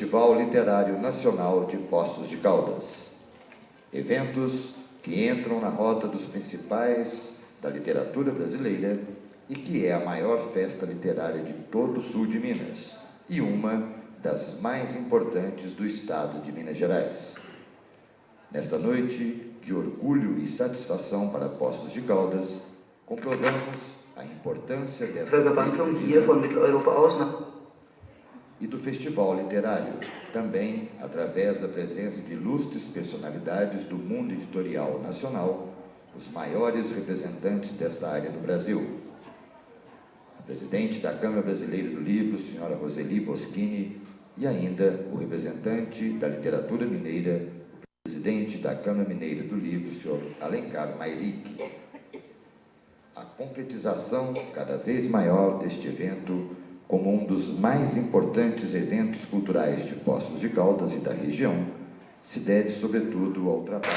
Festival Literário Nacional de Poços de Caldas. Eventos que entram na rota dos principais da literatura brasileira e que é a maior festa literária de todo o sul de Minas e uma das mais importantes do estado de Minas Gerais. Nesta noite de orgulho e satisfação para Poços de Caldas, comprovamos a importância dessa hier von Mitteleuropa aus, né? E do Festival Literário, também através da presença de ilustres personalidades do mundo editorial nacional, os maiores representantes desta área no Brasil. A presidente da Câmara Brasileira do Livro, senhora Roseli Boschini, e ainda o representante da literatura mineira, o presidente da Câmara Mineira do Livro, senhor Alencar Mairic. A concretização cada vez maior deste evento como um dos mais importantes eventos culturais de Poços de Caldas e da região, se deve, sobretudo, ao trabalho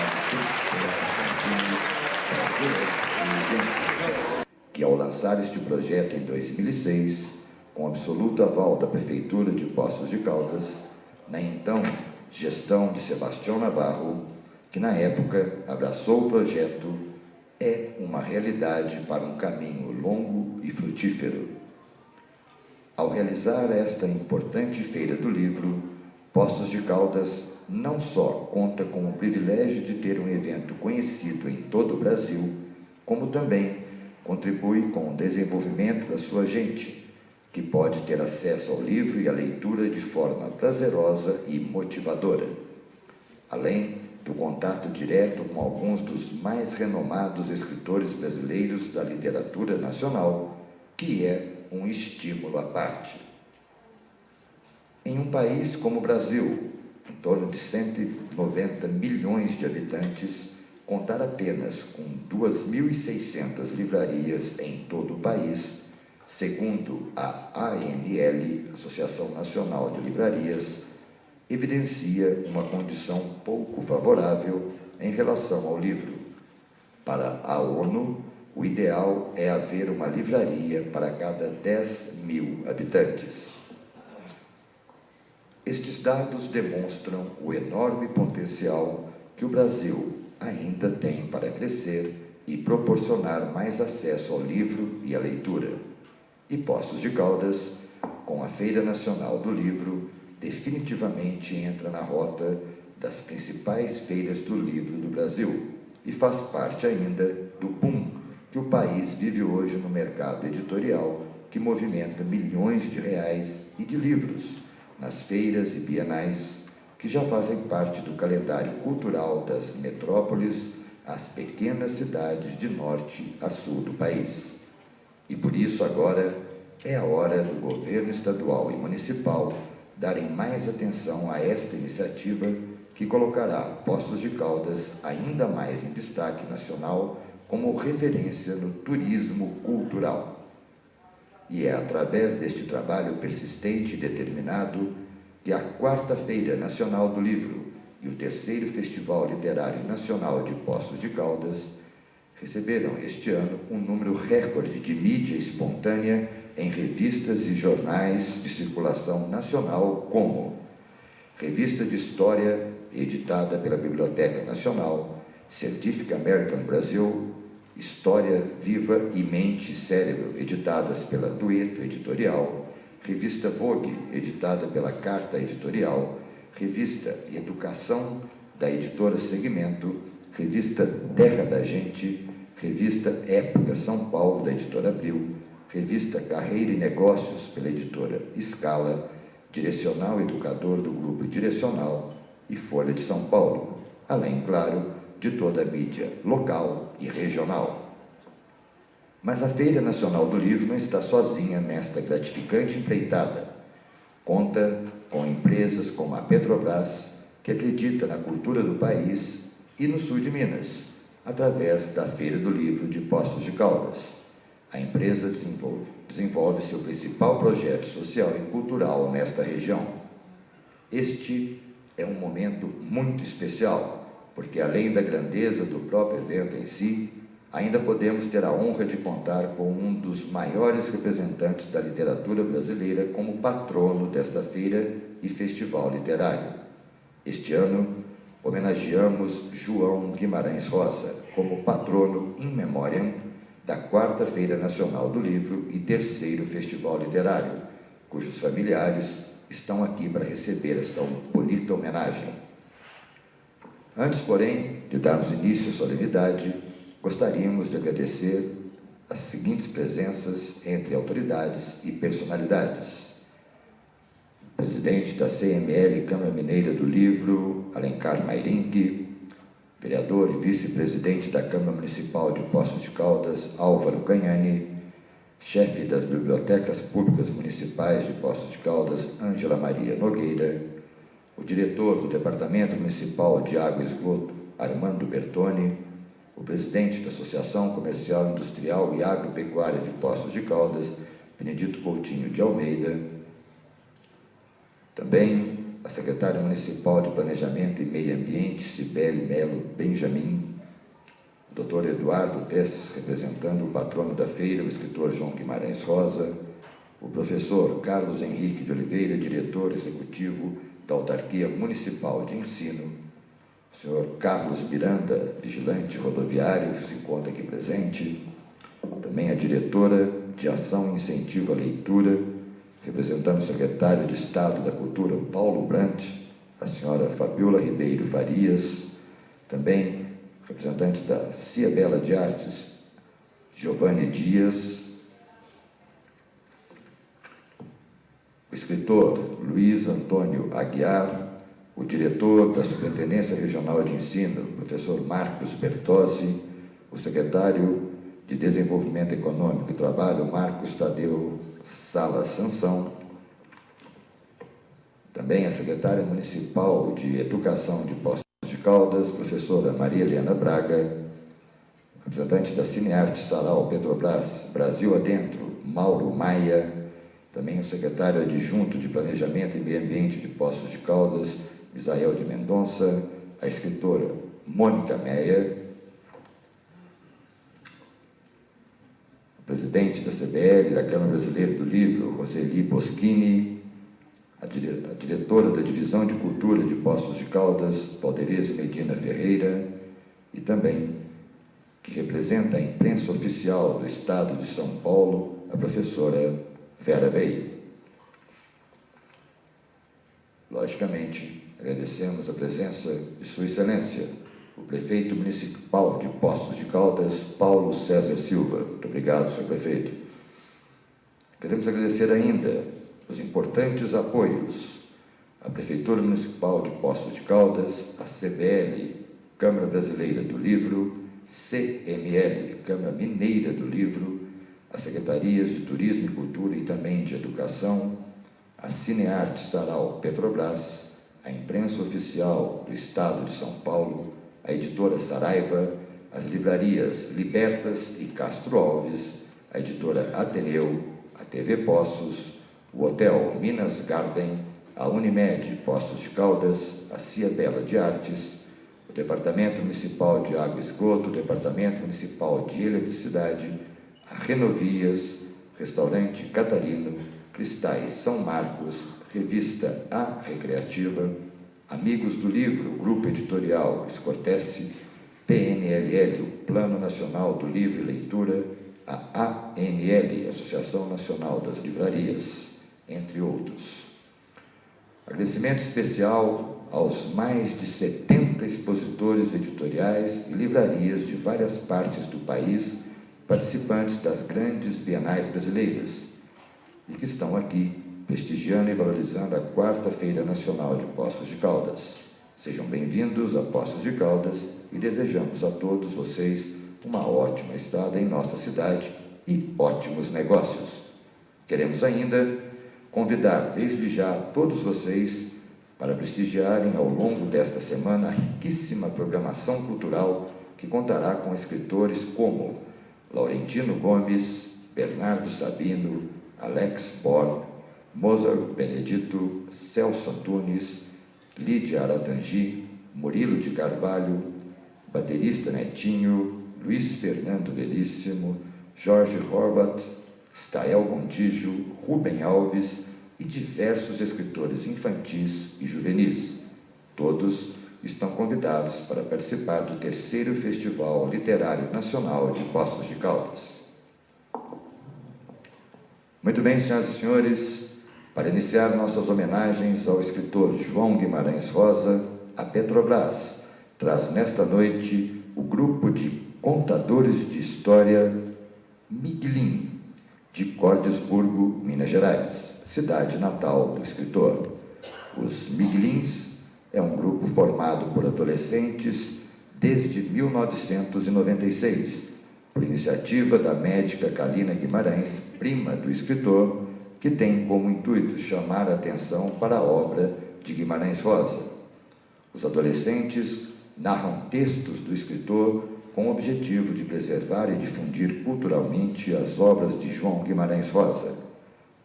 que, ao lançar este projeto em 2006, com absoluto aval da Prefeitura de Poços de Caldas, na então gestão de Sebastião Navarro, que na época abraçou o projeto, é uma realidade para um caminho longo e frutífero. Ao realizar esta importante Feira do Livro, Poços de Caldas não só conta com o privilégio de ter um evento conhecido em todo o Brasil, como também contribui com o desenvolvimento da sua gente, que pode ter acesso ao livro e à leitura de forma prazerosa e motivadora, além do contato direto com alguns dos mais renomados escritores brasileiros da literatura nacional, que é um estímulo à parte. Em um país como o Brasil, em torno de 190 milhões de habitantes, contar apenas com 2.600 livrarias em todo o país, segundo a ANL, Associação Nacional de Livrarias, evidencia uma condição pouco favorável em relação ao livro. Para a ONU, o ideal é haver uma livraria para cada 10.000 habitantes. Estes dados demonstram o enorme potencial que o Brasil ainda tem para crescer e proporcionar mais acesso ao livro e à leitura. E Poços de Caldas, com a Feira Nacional do Livro, definitivamente entra na rota das principais feiras do livro do Brasil e faz parte ainda do boom que o país vive hoje no mercado editorial, que movimenta milhões de reais e de livros nas feiras e bienais que já fazem parte do calendário cultural das metrópoles às pequenas cidades de norte a sul do país. E por isso agora é a hora do governo estadual e municipal darem mais atenção a esta iniciativa que colocará Poços de Caldas ainda mais em destaque nacional como referência no turismo cultural. E é através deste trabalho persistente e determinado que a 4ª Feira Nacional do Livro e o 3º Festival Literário Nacional de Poços de Caldas receberam este ano um número recorde de mídia espontânea em revistas e jornais de circulação nacional, como Revista de História, editada pela Biblioteca Nacional, Scientific American Brasil, História Viva e Mente e Cérebro, editadas pela Dueto Editorial, Revista Vogue, editada pela Carta Editorial, Revista Educação, da editora Segmento, Revista Terra da Gente, Revista Época São Paulo, da editora Abril, Revista Carreira e Negócios, pela editora Scala, Direcional Educador do Grupo Direcional e Folha de São Paulo, além, claro, de toda a mídia local e regional. Mas a Feira Nacional do Livro não está sozinha nesta gratificante empreitada. Conta com empresas como a Petrobras, que acredita na cultura do país e no sul de Minas, através da Feira do Livro de Poços de Caldas. A empresa desenvolve seu principal projeto social e cultural nesta região. Este é um momento muito especial, porque além da grandeza do próprio evento em si, ainda podemos ter a honra de contar com um dos maiores representantes da literatura brasileira como patrono desta feira e festival literário. Este ano, homenageamos João Guimarães Rosa como patrono in memoriam da 4ª Feira Nacional do Livro e 3º Festival Literário, cujos familiares estão aqui para receber esta bonita homenagem. Antes, porém, de darmos início à solenidade, gostaríamos de agradecer as seguintes presenças entre autoridades e personalidades. Presidente da CML Câmara Mineira do Livro, Alencar Mairinque, vereador e vice-presidente da Câmara Municipal de Poços de Caldas, Álvaro Canhani, chefe das Bibliotecas Públicas Municipais de Poços de Caldas, Ângela Maria Nogueira, o diretor do Departamento Municipal de Água e Esgoto, Armando Bertoni, o presidente da Associação Comercial, Industrial e Agropecuária de Poços de Caldas, Benedito Coutinho de Almeida, também a secretária municipal de Planejamento e Meio Ambiente, Cibele Melo Benjamin, o doutor Eduardo Tess, representando o patrono da feira, o escritor João Guimarães Rosa, o professor Carlos Henrique de Oliveira, diretor executivo da Autarquia Municipal de Ensino, o senhor Carlos Miranda, vigilante rodoviário, que se encontra aqui presente, também a diretora de Ação e Incentivo à Leitura, representando o secretário de Estado da Cultura, Paulo Brandt, a senhora Fabiola Ribeiro Farias, também representante da Cia Bela de Artes, Giovanni Dias, o escritor Luiz Antônio Aguiar, o diretor da Superintendência Regional de Ensino, professor Marcos Bertozzi, o secretário de Desenvolvimento Econômico e Trabalho, Marcos Tadeu Sala Sansão, também a secretária municipal de Educação de Poços de Caldas, professora Maria Helena Braga, representante da Cinearte Sarau Petrobras Brasil Adentro, Mauro Maia, também o secretário adjunto de Planejamento e Meio Ambiente de Poços de Caldas, Misael de Mendonça, a escritora Mônica Meyer, o presidente da CBL, da Câmara Brasileira do Livro, Roseli Boschini, a diretora da Divisão de Cultura de Poços de Caldas, Valderese Medina Ferreira, e também, que representa a imprensa oficial do Estado de São Paulo, a professora Vera Veio. Logicamente, agradecemos a presença de Sua Excelência, o Prefeito Municipal de Poços de Caldas, Paulo César Silva. Muito obrigado, senhor Prefeito. Queremos agradecer ainda os importantes apoios à Prefeitura Municipal de Poços de Caldas, à CBL, Câmara Brasileira do Livro, CML, Câmara Mineira do Livro, às Secretarias de Turismo e Cultura e também de Educação, a Cinearte Sarau Petrobras, a Imprensa Oficial do Estado de São Paulo, a Editora Saraiva, as livrarias Libertas e Castro Alves, a Editora Ateneu, a TV Poços, o Hotel Minas Garden, a Unimed Poços de Caldas, a Cia Bela de Artes, o Departamento Municipal de Água e Esgoto, o Departamento Municipal de Eletricidade, a Renovias, Restaurante Catarino, Cristais São Marcos, Revista A Recreativa, Amigos do Livro, Grupo Editorial Escortece, PNLL, o Plano Nacional do Livro e Leitura, a ANL, Associação Nacional das Livrarias, entre outros. Agradecimento especial aos mais de 70 expositores editoriais e livrarias de várias partes do país, participantes das grandes bienais brasileiras, e que estão aqui prestigiando e valorizando a 4ª Feira Nacional de Poços de Caldas. Sejam bem-vindos a Poços de Caldas e desejamos a todos vocês uma ótima estada em nossa cidade e ótimos negócios. Queremos ainda convidar desde já todos vocês para prestigiarem ao longo desta semana a riquíssima programação cultural que contará com escritores como Laurentino Gomes, Bernardo Sabino, Alex Born, Mozart Benedito, Celso Antunes, Lídia Aratangi, Murilo de Carvalho, baterista Netinho, Luiz Fernando Veríssimo, Jorge Horvath, Stael Gontijo, Rubem Alves e diversos escritores infantis e juvenis. Todos estão convidados para participar do 3º Festival Literário Nacional de Poços de Caldas. Muito bem, senhoras e senhores, para iniciar nossas homenagens ao escritor João Guimarães Rosa, a Petrobras traz nesta noite o grupo de contadores de história Miguelin, de Cordesburgo, Minas Gerais, cidade natal do escritor. Os Miguelins é um grupo formado por adolescentes desde 1996, por iniciativa da médica Kalina Guimarães, prima do escritor, que tem como intuito chamar a atenção para a obra de Guimarães Rosa. Os adolescentes narram textos do escritor com o objetivo de preservar e difundir culturalmente as obras de João Guimarães Rosa.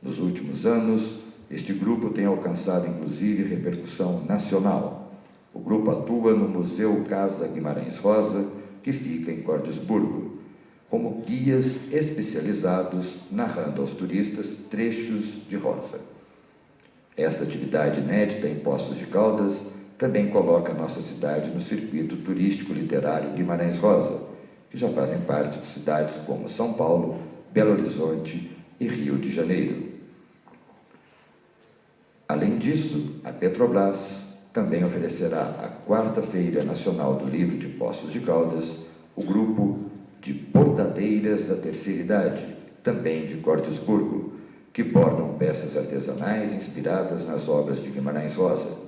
Nos últimos anos, este grupo tem alcançado inclusive repercussão nacional. O grupo atua no Museu Casa Guimarães Rosa, que fica em Cordesburgo, como guias especializados narrando aos turistas trechos de Rosa. Esta atividade inédita em Poços de Caldas também coloca a nossa cidade no circuito turístico literário Guimarães Rosa, que já fazem parte de cidades como São Paulo, Belo Horizonte e Rio de Janeiro. Além disso, a Petrobras também oferecerá a 4ª Feira Nacional do Livro de Poços de Caldas, o grupo de bordadeiras da terceira idade, também de Cordesburgo, que bordam peças artesanais inspiradas nas obras de Guimarães Rosa.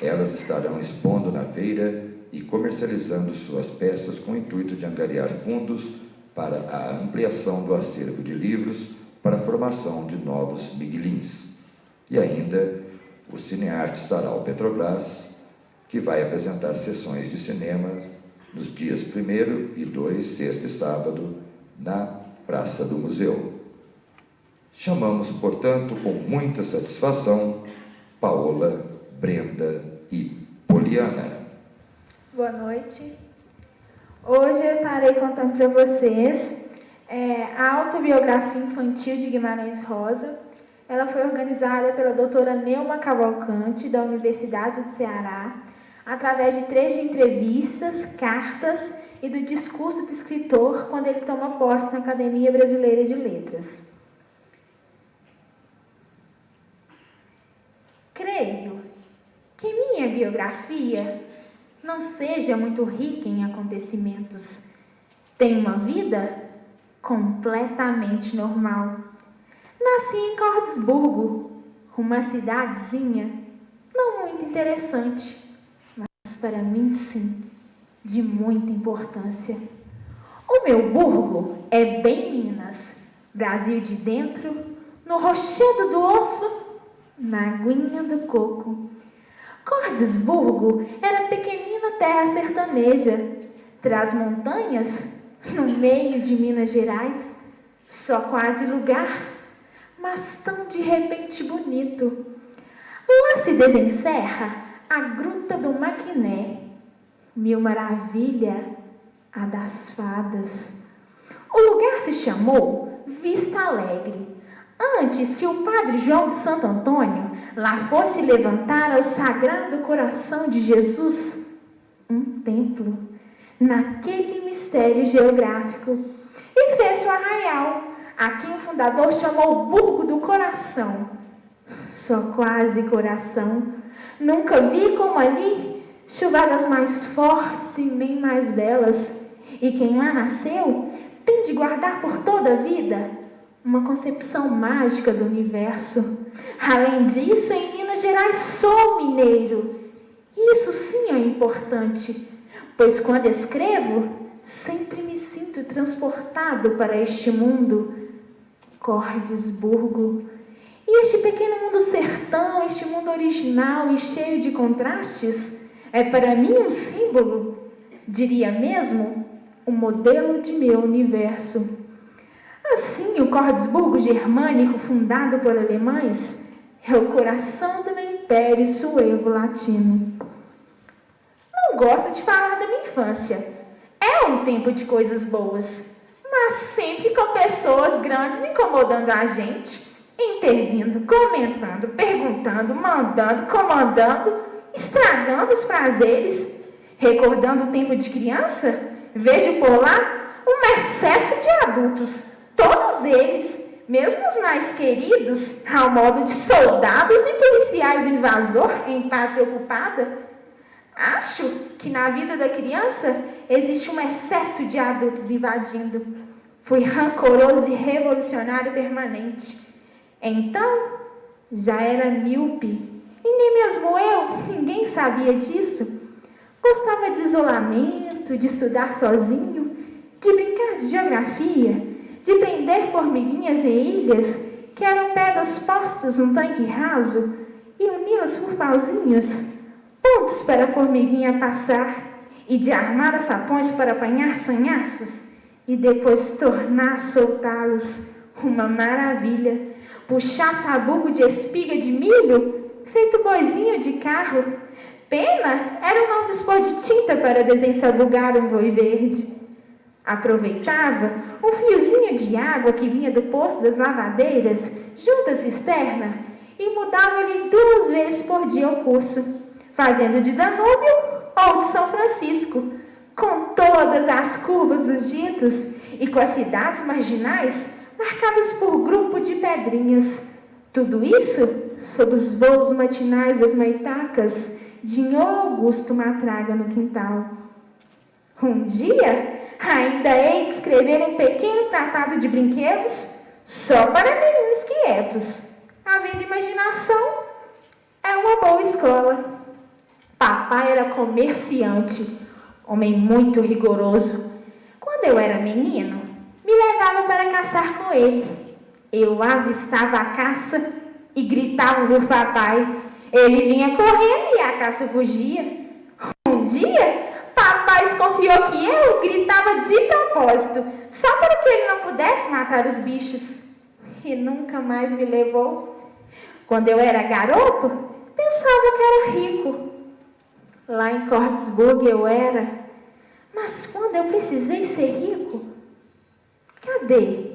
Elas estarão expondo na feira e comercializando suas peças com o intuito de angariar fundos para a ampliação do acervo de livros para a formação de novos miguelins. E ainda o Cinearte Sarau Petrobras, que vai apresentar sessões de cinema nos dias 1º e 2, sexta e sábado, na Praça do Museu. Chamamos, portanto, com muita satisfação, Paola, Brenda e Poliana. Boa noite. Hoje eu estarei contando para vocês a autobiografia infantil de Guimarães Rosa. Ela foi organizada pela doutora Neuma Cavalcante, da Universidade do Ceará, através de 3 entrevistas, cartas e do discurso do escritor quando ele toma posse na Academia Brasileira de Letras. Creio que minha biografia não seja muito rica em acontecimentos. Tenho uma vida completamente normal. Nasci em Cordesburgo, uma cidadezinha não muito interessante, mas para mim, sim, de muita importância. O meu burgo é bem Minas, Brasil de dentro, no rochedo do osso, na aguinha do coco. Cordesburgo era pequenina terra sertaneja, tras montanhas, no meio de Minas Gerais, só quase lugar, mas tão de repente bonito. Lá se desencerra a Gruta do Maquiné, mil maravilha, a das fadas. O lugar se chamou Vista Alegre, antes que o padre João de Santo Antônio lá fosse levantar ao Sagrado Coração de Jesus um templo, naquele mistério geográfico, e fez o arraial, a quem o fundador chamou Burgo do Coração. Só quase coração, nunca vi como ali chuvadas mais fortes e nem mais belas, e quem lá nasceu tem de guardar por toda a vida uma concepção mágica do universo. Além disso, em Minas Gerais sou mineiro. Isso sim é importante, pois quando escrevo, sempre me sinto transportado para este mundo, Cordesburgo. E este pequeno mundo sertão, este mundo original e cheio de contrastes, é para mim um símbolo, diria mesmo, um modelo de meu universo. Assim, o Cordesburgo germânico, fundado por alemães, é o coração do meu império suevo-latino. Não gosto de falar da minha infância. É É um tempo de coisas boas, mas sempre com pessoas grandes incomodando a gente, intervindo, comentando, perguntando, mandando, comandando, estragando os prazeres. Recordando o tempo de criança, vejo por lá um excesso de adultos, todos eles, mesmo os mais queridos, ao modo de soldados e policiais invasor em pátria ocupada. Acho que na vida da criança existe um excesso de adultos invadindo. Fui rancoroso e revolucionário permanente. Então, já era míope. E nem mesmo eu, ninguém sabia disso. Gostava de isolamento, de estudar sozinho, de brincar de geografia, de prender formiguinhas em ilhas que eram pedras postas num tanque raso e uni-las por pauzinhos, pontos para a formiguinha passar, e de armar sapões para apanhar sanhaços e depois tornar a soltá-los. Uma maravilha! Puxar sabugo de espiga de milho, feito boizinho de carro. Pena era não dispor de tinta para desensabugar um boi verde. Aproveitava um fiozinho de água que vinha do poço das lavadeiras, junto à cisterna, e mudava-lhe 2 vezes por dia o curso, fazendo de Danúbio ou de São Francisco, com todas as curvas dos ditos e com as cidades marginais marcadas por grupo de pedrinhas. Tudo isso sob os voos matinais das maitacas de Nhô Augusto Matraga no quintal. Um dia, ainda hei de escrever um pequeno tratado de brinquedos só para meninos quietos. Havendo imaginação, é uma boa escola. Papai era comerciante, homem muito rigoroso. Quando eu era menino, me levava para caçar com ele. Eu avistava a caça e gritava por papai. Ele vinha correndo e a caça fugia. Um dia, papai desconfiou que eu gritava de propósito, só para que ele não pudesse matar os bichos. E nunca mais me levou. Quando eu era garoto, pensava que era rico. Lá em Cordsburg eu era. Mas quando eu precisei ser rico, cadê?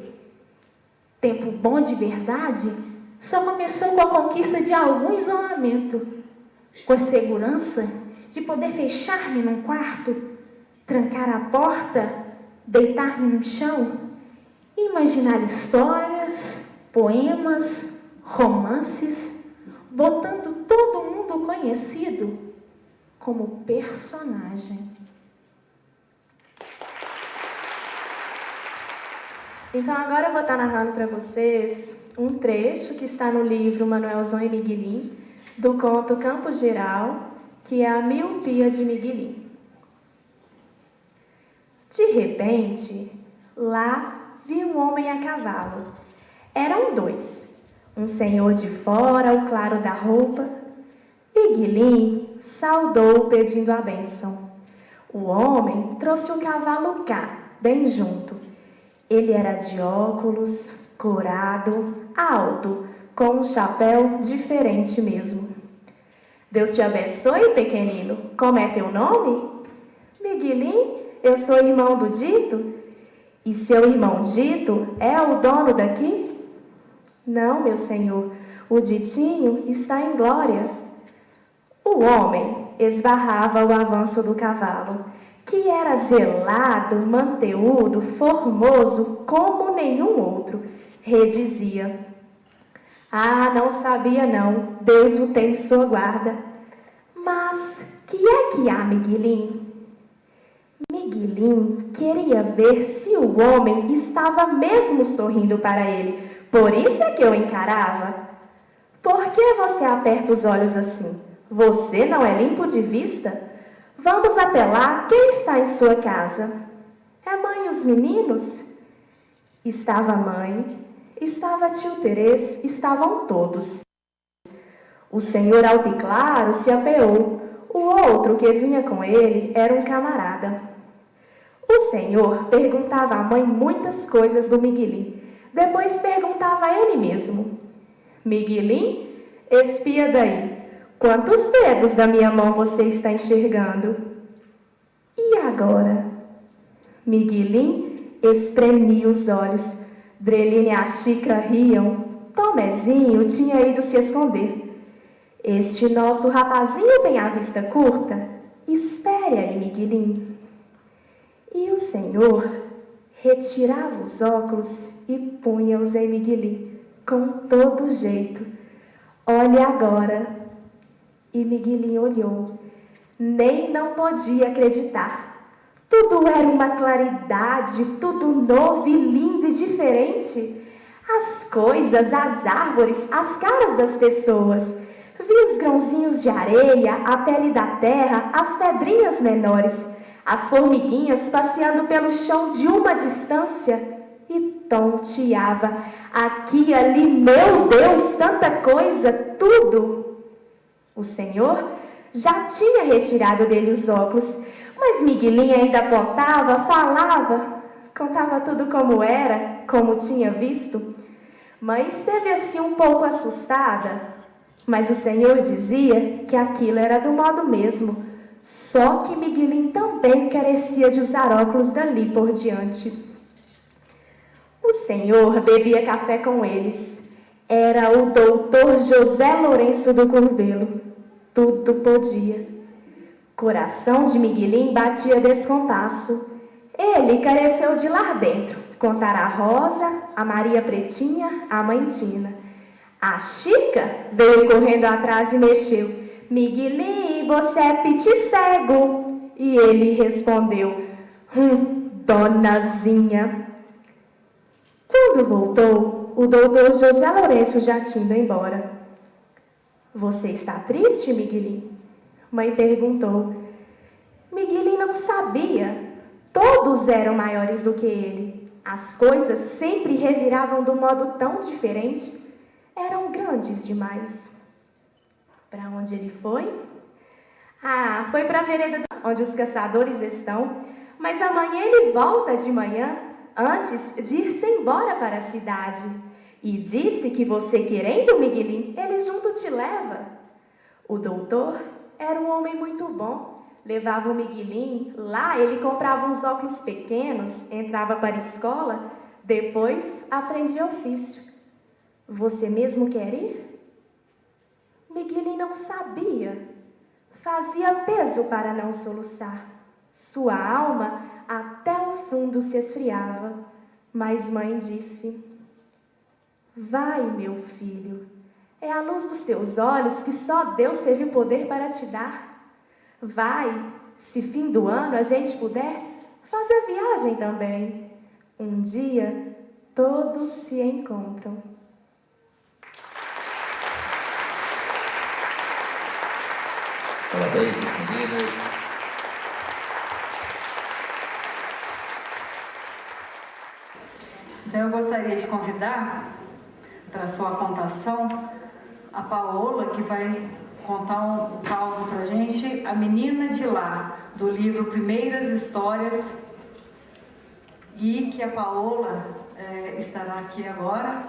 Tempo bom de verdade só começou com a conquista de algum isolamento, com a segurança de poder fechar-me num quarto, trancar a porta, deitar-me no chão e imaginar histórias, poemas, romances, botando todo mundo conhecido como personagem. Então agora eu vou estar narrando para vocês um trecho que está no livro Manuelzão e Miguelin, do conto Campo Geral, que é a miopia de Miguelin. De repente, lá vi um homem a cavalo. Eram 2, um senhor de fora ao claro da roupa. Miguelin saudou pedindo a bênção. O homem trouxe o cavalo cá, bem junto. Ele era de óculos, corado, alto, com um chapéu diferente mesmo. Deus te abençoe, pequenino. Como é teu nome? Miguelin, eu sou irmão do Dito. E seu irmão Dito é o dono daqui? Não, meu senhor, o Ditinho está em glória. O homem esbarrava o avanço do cavalo, que era zelado, manteúdo, formoso como nenhum outro. Redizia: ah, não sabia não, Deus o tem em sua guarda. Mas que é que há, Miguelin? Miguelin queria ver se o homem estava mesmo sorrindo para ele. Por isso é que eu encarava. Por que você aperta os olhos assim? Você não é limpo de vista? Vamos até lá, quem está em sua casa? É mãe e os meninos? Estava a mãe, estava a tio Terês, estavam todos. O senhor alto e claro se apeou. O outro que vinha com ele era um camarada. O senhor perguntava à mãe muitas coisas do Miguelin. Depois perguntava a ele mesmo: Miguelin, espia daí. Quantos dedos da minha mão você está enxergando? E agora? Miguelim espremia os olhos. Dreline e a Chica riam. Tomezinho tinha ido se esconder. Este nosso rapazinho tem a vista curta. Espere aí, Miguelim. E o senhor retirava os óculos e punha-os em Miguelim, com todo jeito. Olhe agora. E Miguelim olhou. Nem não podia acreditar. Tudo era uma claridade, tudo novo e lindo e diferente. As coisas, as árvores, as caras das pessoas. Vi os grãozinhos de areia, a pele da terra, as pedrinhas menores, as formiguinhas passeando pelo chão de uma distância. E tonteava. Aqui e ali, meu Deus, tanta coisa, tudo. O senhor já tinha retirado dele os óculos, mas Miguelim ainda apontava, falava, contava tudo como era, como tinha visto. Mãe esteve assim um pouco assustada, mas o senhor dizia que aquilo era do modo mesmo, só que Miguelim também carecia de usar óculos dali por diante. O senhor bebia café com eles. Era o doutor José Lourenço do Curvelo. Tudo podia. Coração de Miguelim batia descompasso. Ele careceu de lá dentro. Contar a Rosa, a Maria Pretinha, a mãe Tina. A Chica veio correndo atrás e mexeu. Miguelim, você é piti cego. E ele respondeu, donazinha. Quando voltou, o doutor José Lourenço já tinha ido embora. Você está triste, Miguelim? Mãe perguntou. Miguelim não sabia. Todos eram maiores do que ele. As coisas sempre reviravam de um modo tão diferente. Eram grandes demais. Para onde ele foi? Foi para a vereda onde os caçadores estão. Mas amanhã ele volta de manhã, antes de ir-se embora para a cidade. E disse que você querendo, Miguelim, ele junto te leva. O doutor era um homem muito bom. Levava o Miguelim, lá ele comprava uns óculos pequenos, entrava para a escola, depois aprendia ofício. Você mesmo quer ir? Miguelim não sabia. Fazia peso para não soluçar. Sua alma até o fundo se esfriava. Mas mãe disse, vai, meu filho, é a luz dos teus olhos que só Deus teve o poder para te dar. Vai, se fim do ano a gente puder, faz a viagem também. Um dia todos se encontram. Parabéns, meninas. Então eu gostaria de convidar para a sua contação a Paola, que vai contar um caso para a gente, A Menina de Lá, do livro Primeiras Histórias, e que a Paola estará aqui agora,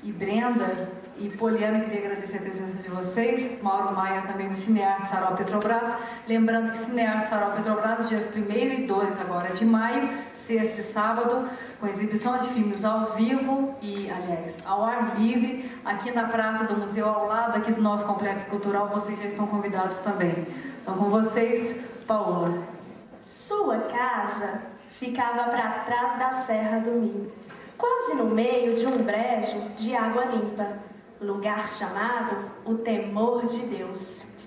e Brenda e Poliana, queria agradecer a presença de vocês, Mauro Maia também do Cinearte Sarau Petrobras, lembrando que Cinearte Sarau Petrobras, dias 1º e 2 agora de maio, sexta e sábado, com exibição de filmes ao vivo e, aliás, ao ar livre, aqui na Praça do Museu, ao lado aqui do nosso Complexo Cultural, vocês já estão convidados também. Então, com vocês, Paola. Sua casa ficava para trás da Serra do Minho, quase no meio de um brejo de água limpa, lugar chamado o Temor de Deus.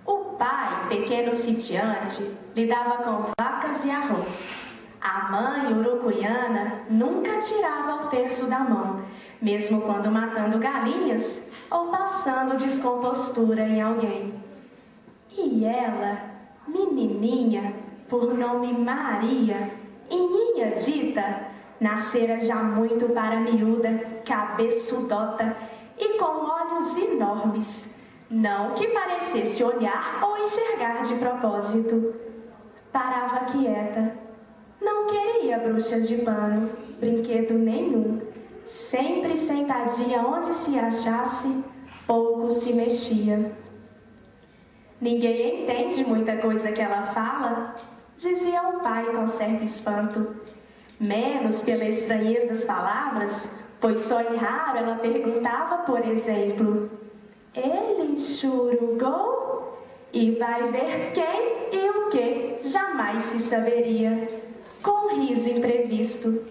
O pai, pequeno sitiante, lidava com vacas e arroz. A mãe, urucuiana, nunca tirava o terço da mão, mesmo quando matando galinhas ou passando descompostura em alguém. E ela, menininha, por nome Maria, Ininha dita, nascera já muito para miúda, cabeçudota e com olhos enormes, não que parecesse olhar ou enxergar de propósito. Parava quieta. Não queria bruxas de pano, brinquedo nenhum. Sempre sentadinha onde se achasse, pouco se mexia. Ninguém entende muita coisa que ela fala, dizia o pai com certo espanto. Menos pela estranheza das palavras, pois só em raro ela perguntava, por exemplo, ele churugou? E vai ver quem e o que jamais se saberia. Com um riso imprevisto,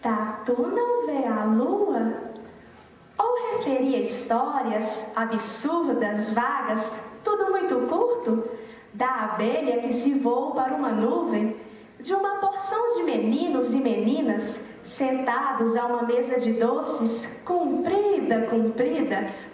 Tatu não vê a lua? Ou referia histórias absurdas, vagas, tudo muito curto, da abelha que se voou para uma nuvem, de uma porção de meninos e meninas sentados a uma mesa de doces, comprida,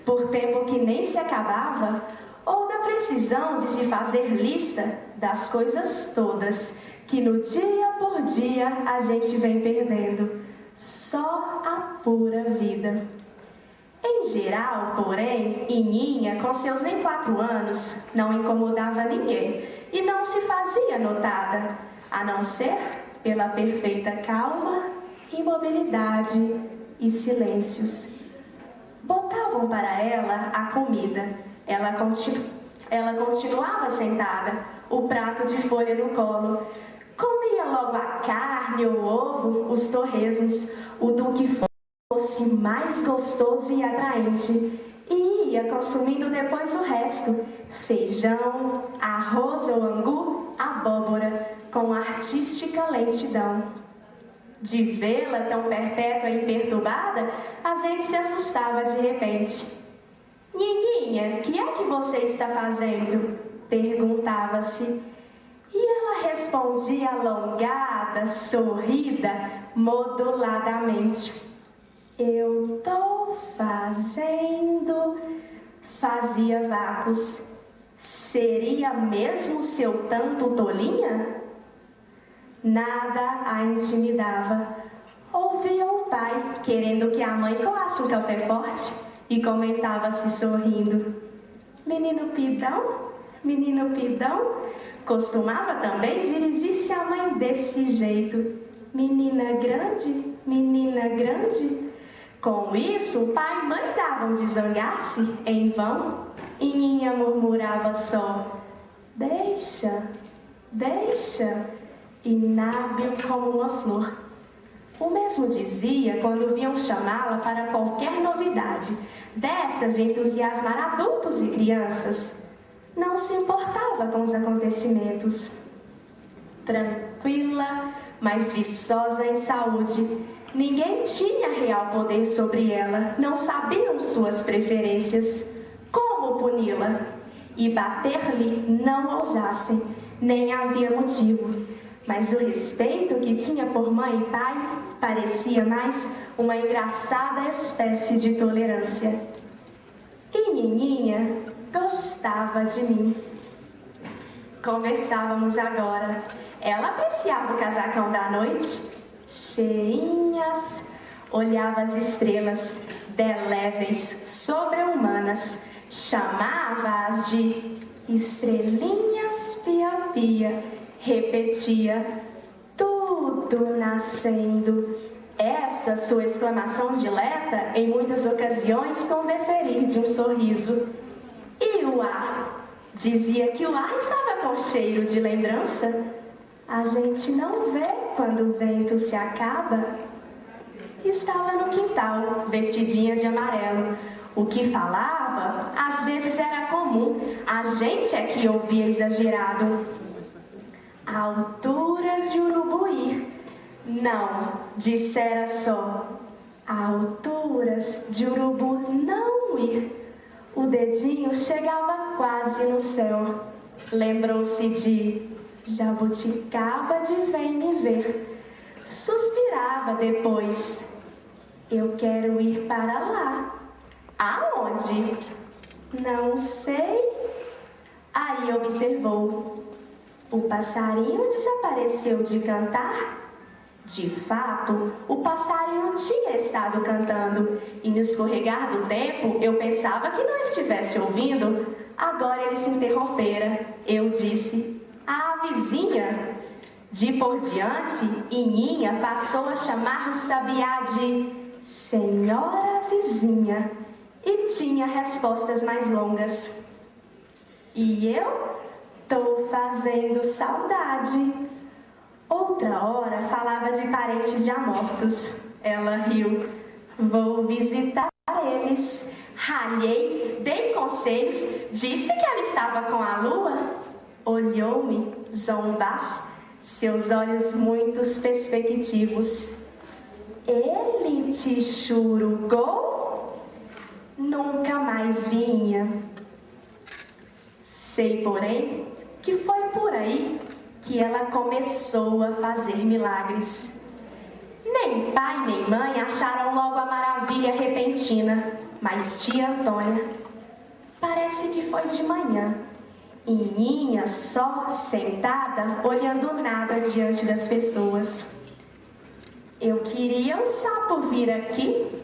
por tempo que nem se acabava, ou da precisão de se fazer lista das coisas todas que no dia por dia a gente vem perdendo, só a pura vida. Em geral, porém, Ininha, com seus nem 4 anos, não incomodava ninguém e não se fazia notada, a não ser pela perfeita calma, imobilidade e silêncios. Botavam para ela a comida, ela continuava sentada, o prato de folha no colo, comia logo a carne, o ovo, os torresmos, o do que fosse mais gostoso e atraente, e ia consumindo depois o resto, feijão, arroz ou angu, abóbora, com artística lentidão. De vê-la tão perpétua e imperturbada, a gente se assustava de repente. Nininha, que é que você está fazendo? Perguntava-se. E ela respondia alongada, sorrida, moduladamente. Eu tô fazendo... Fazia vácuos. Seria mesmo seu tanto tolinha? Nada a intimidava. Ouvia o pai, querendo que a mãe coasse um café forte, e comentava-se sorrindo. Menino pidão, costumava também dirigir-se à mãe desse jeito. Menina grande. Com isso, o pai e mãe davam de zangar-se em vão. E Ninha murmurava só, deixa, inábil como uma flor. O mesmo dizia quando vinham chamá-la para qualquer novidade, dessas de entusiasmar adultos e crianças. Não se importava com os acontecimentos. Tranquila, mas viçosa em saúde. Ninguém tinha real poder sobre ela, não sabiam suas preferências. Como puni-la? E bater-lhe não ousassem, nem havia motivo. Mas o respeito que tinha por mãe e pai parecia mais uma engraçada espécie de tolerância. E Nininha gostava de mim. Conversávamos agora. Ela apreciava o casacão da noite, cheinhas, olhava as estrelas, deléveis, sobre-humanas, chamava-as de estrelinhas pia-pia, repetia, tudo nascendo. Essa sua exclamação dileta, em muitas ocasiões, com deferir de um sorriso. E o ar? Dizia que o ar estava com cheiro de lembrança. A gente não vê quando o vento se acaba. Estava no quintal, vestidinha de amarelo. O que falava, às vezes era comum, a gente é que ouvia exagerado. Alturas de Urubuí. Não, dissera só. Alturas de Urubu não ir. O dedinho chegava quase no céu. Lembrou-se de jabuticaba de vem me ver. Suspirava depois. Eu quero ir para lá. Aonde? Não sei. Aí observou. O passarinho desapareceu de cantar. De fato, o passarinho tinha estado cantando, e no escorregar do tempo eu pensava que não estivesse ouvindo. Agora ele se interrompera. Eu disse, a vizinha. De por diante, Ininha passou a chamar o sabiá de senhora vizinha, e tinha respostas mais longas. E eu Tô fazendo saudade. Outra hora falava de parentes já mortos. Ela riu. Vou visitar eles. Ralhei, dei conselhos, disse que ela estava com a lua. Olhou-me, zombas, seus olhos muito perspectivos. Ele te churugou? Nunca mais vinha. Sei, porém, que foi por aí que ela começou a fazer milagres. Nem pai nem mãe acharam logo a maravilha repentina, mas tia Antônia, parece que foi de manhã, Ininha só sentada, olhando nada diante das pessoas. Eu queria o sapo vir aqui.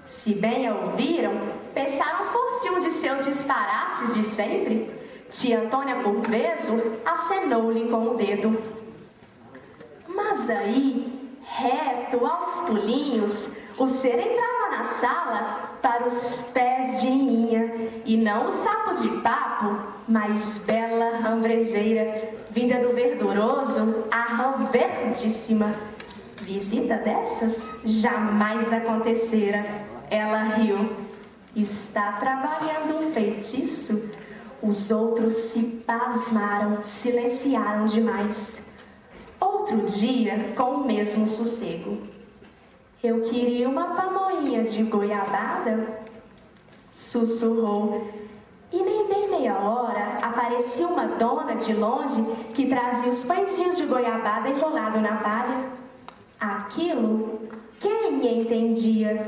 Se bem a ouviram, pensaram fosse um de seus disparates de sempre. Tia Antônia, por vezes, acenou-lhe com o dedo. Mas aí, reto aos pulinhos, o ser entrava na sala para os pés de Ininha, e não o sapo de papo, mas bela rã brejeira, vinda do verduroso, a rã verdíssima. Visita dessas jamais acontecera. Ela riu. Está trabalhando um feitiço? Os outros se pasmaram, silenciaram demais. Outro dia, com o mesmo sossego. Eu queria uma pamoinha de goiabada, sussurrou. E nem bem meia hora aparecia uma dona de longe que trazia os pãezinhos de goiabada enrolado na palha. Aquilo, quem entendia?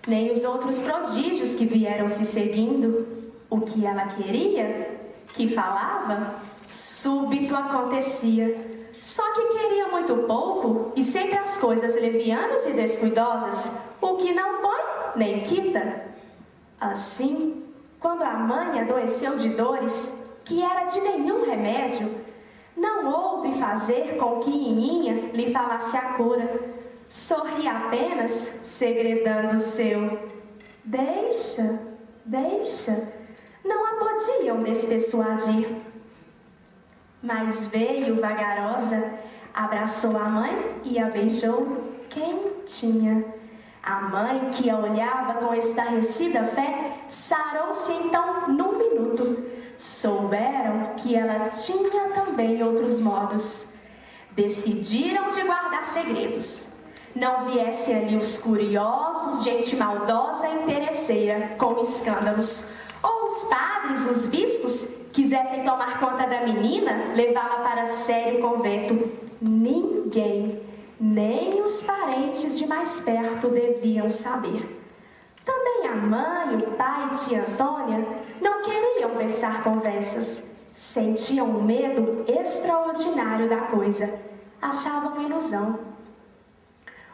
Nem os outros prodígios que vieram se seguindo. O que ela queria, que falava, súbito acontecia. Só que queria muito pouco e sempre as coisas levianas e descuidosas, o que não põe nem quita. Assim, quando a mãe adoeceu de dores, que era de nenhum remédio, não houve fazer com que Ininha lhe falasse a cura. Sorria apenas, segredando o seu. Deixa, deixa. Não a podiam despersuadir. Mas veio vagarosa, abraçou a mãe e a beijou quentinha. A mãe, que a olhava com estarrecida fé, sarou-se então num minuto. Souberam que ela tinha também outros modos. Decidiram de guardar segredos. Não viessem ali os curiosos, gente maldosa e interesseira, com escândalos. Ou os padres, os bispos, quisessem tomar conta da menina, levá-la para sério convento. Ninguém, nem os parentes de mais perto deviam saber. Também a mãe, o pai e tia Antônia não queriam versar conversas. Sentiam um medo extraordinário da coisa. Achavam ilusão.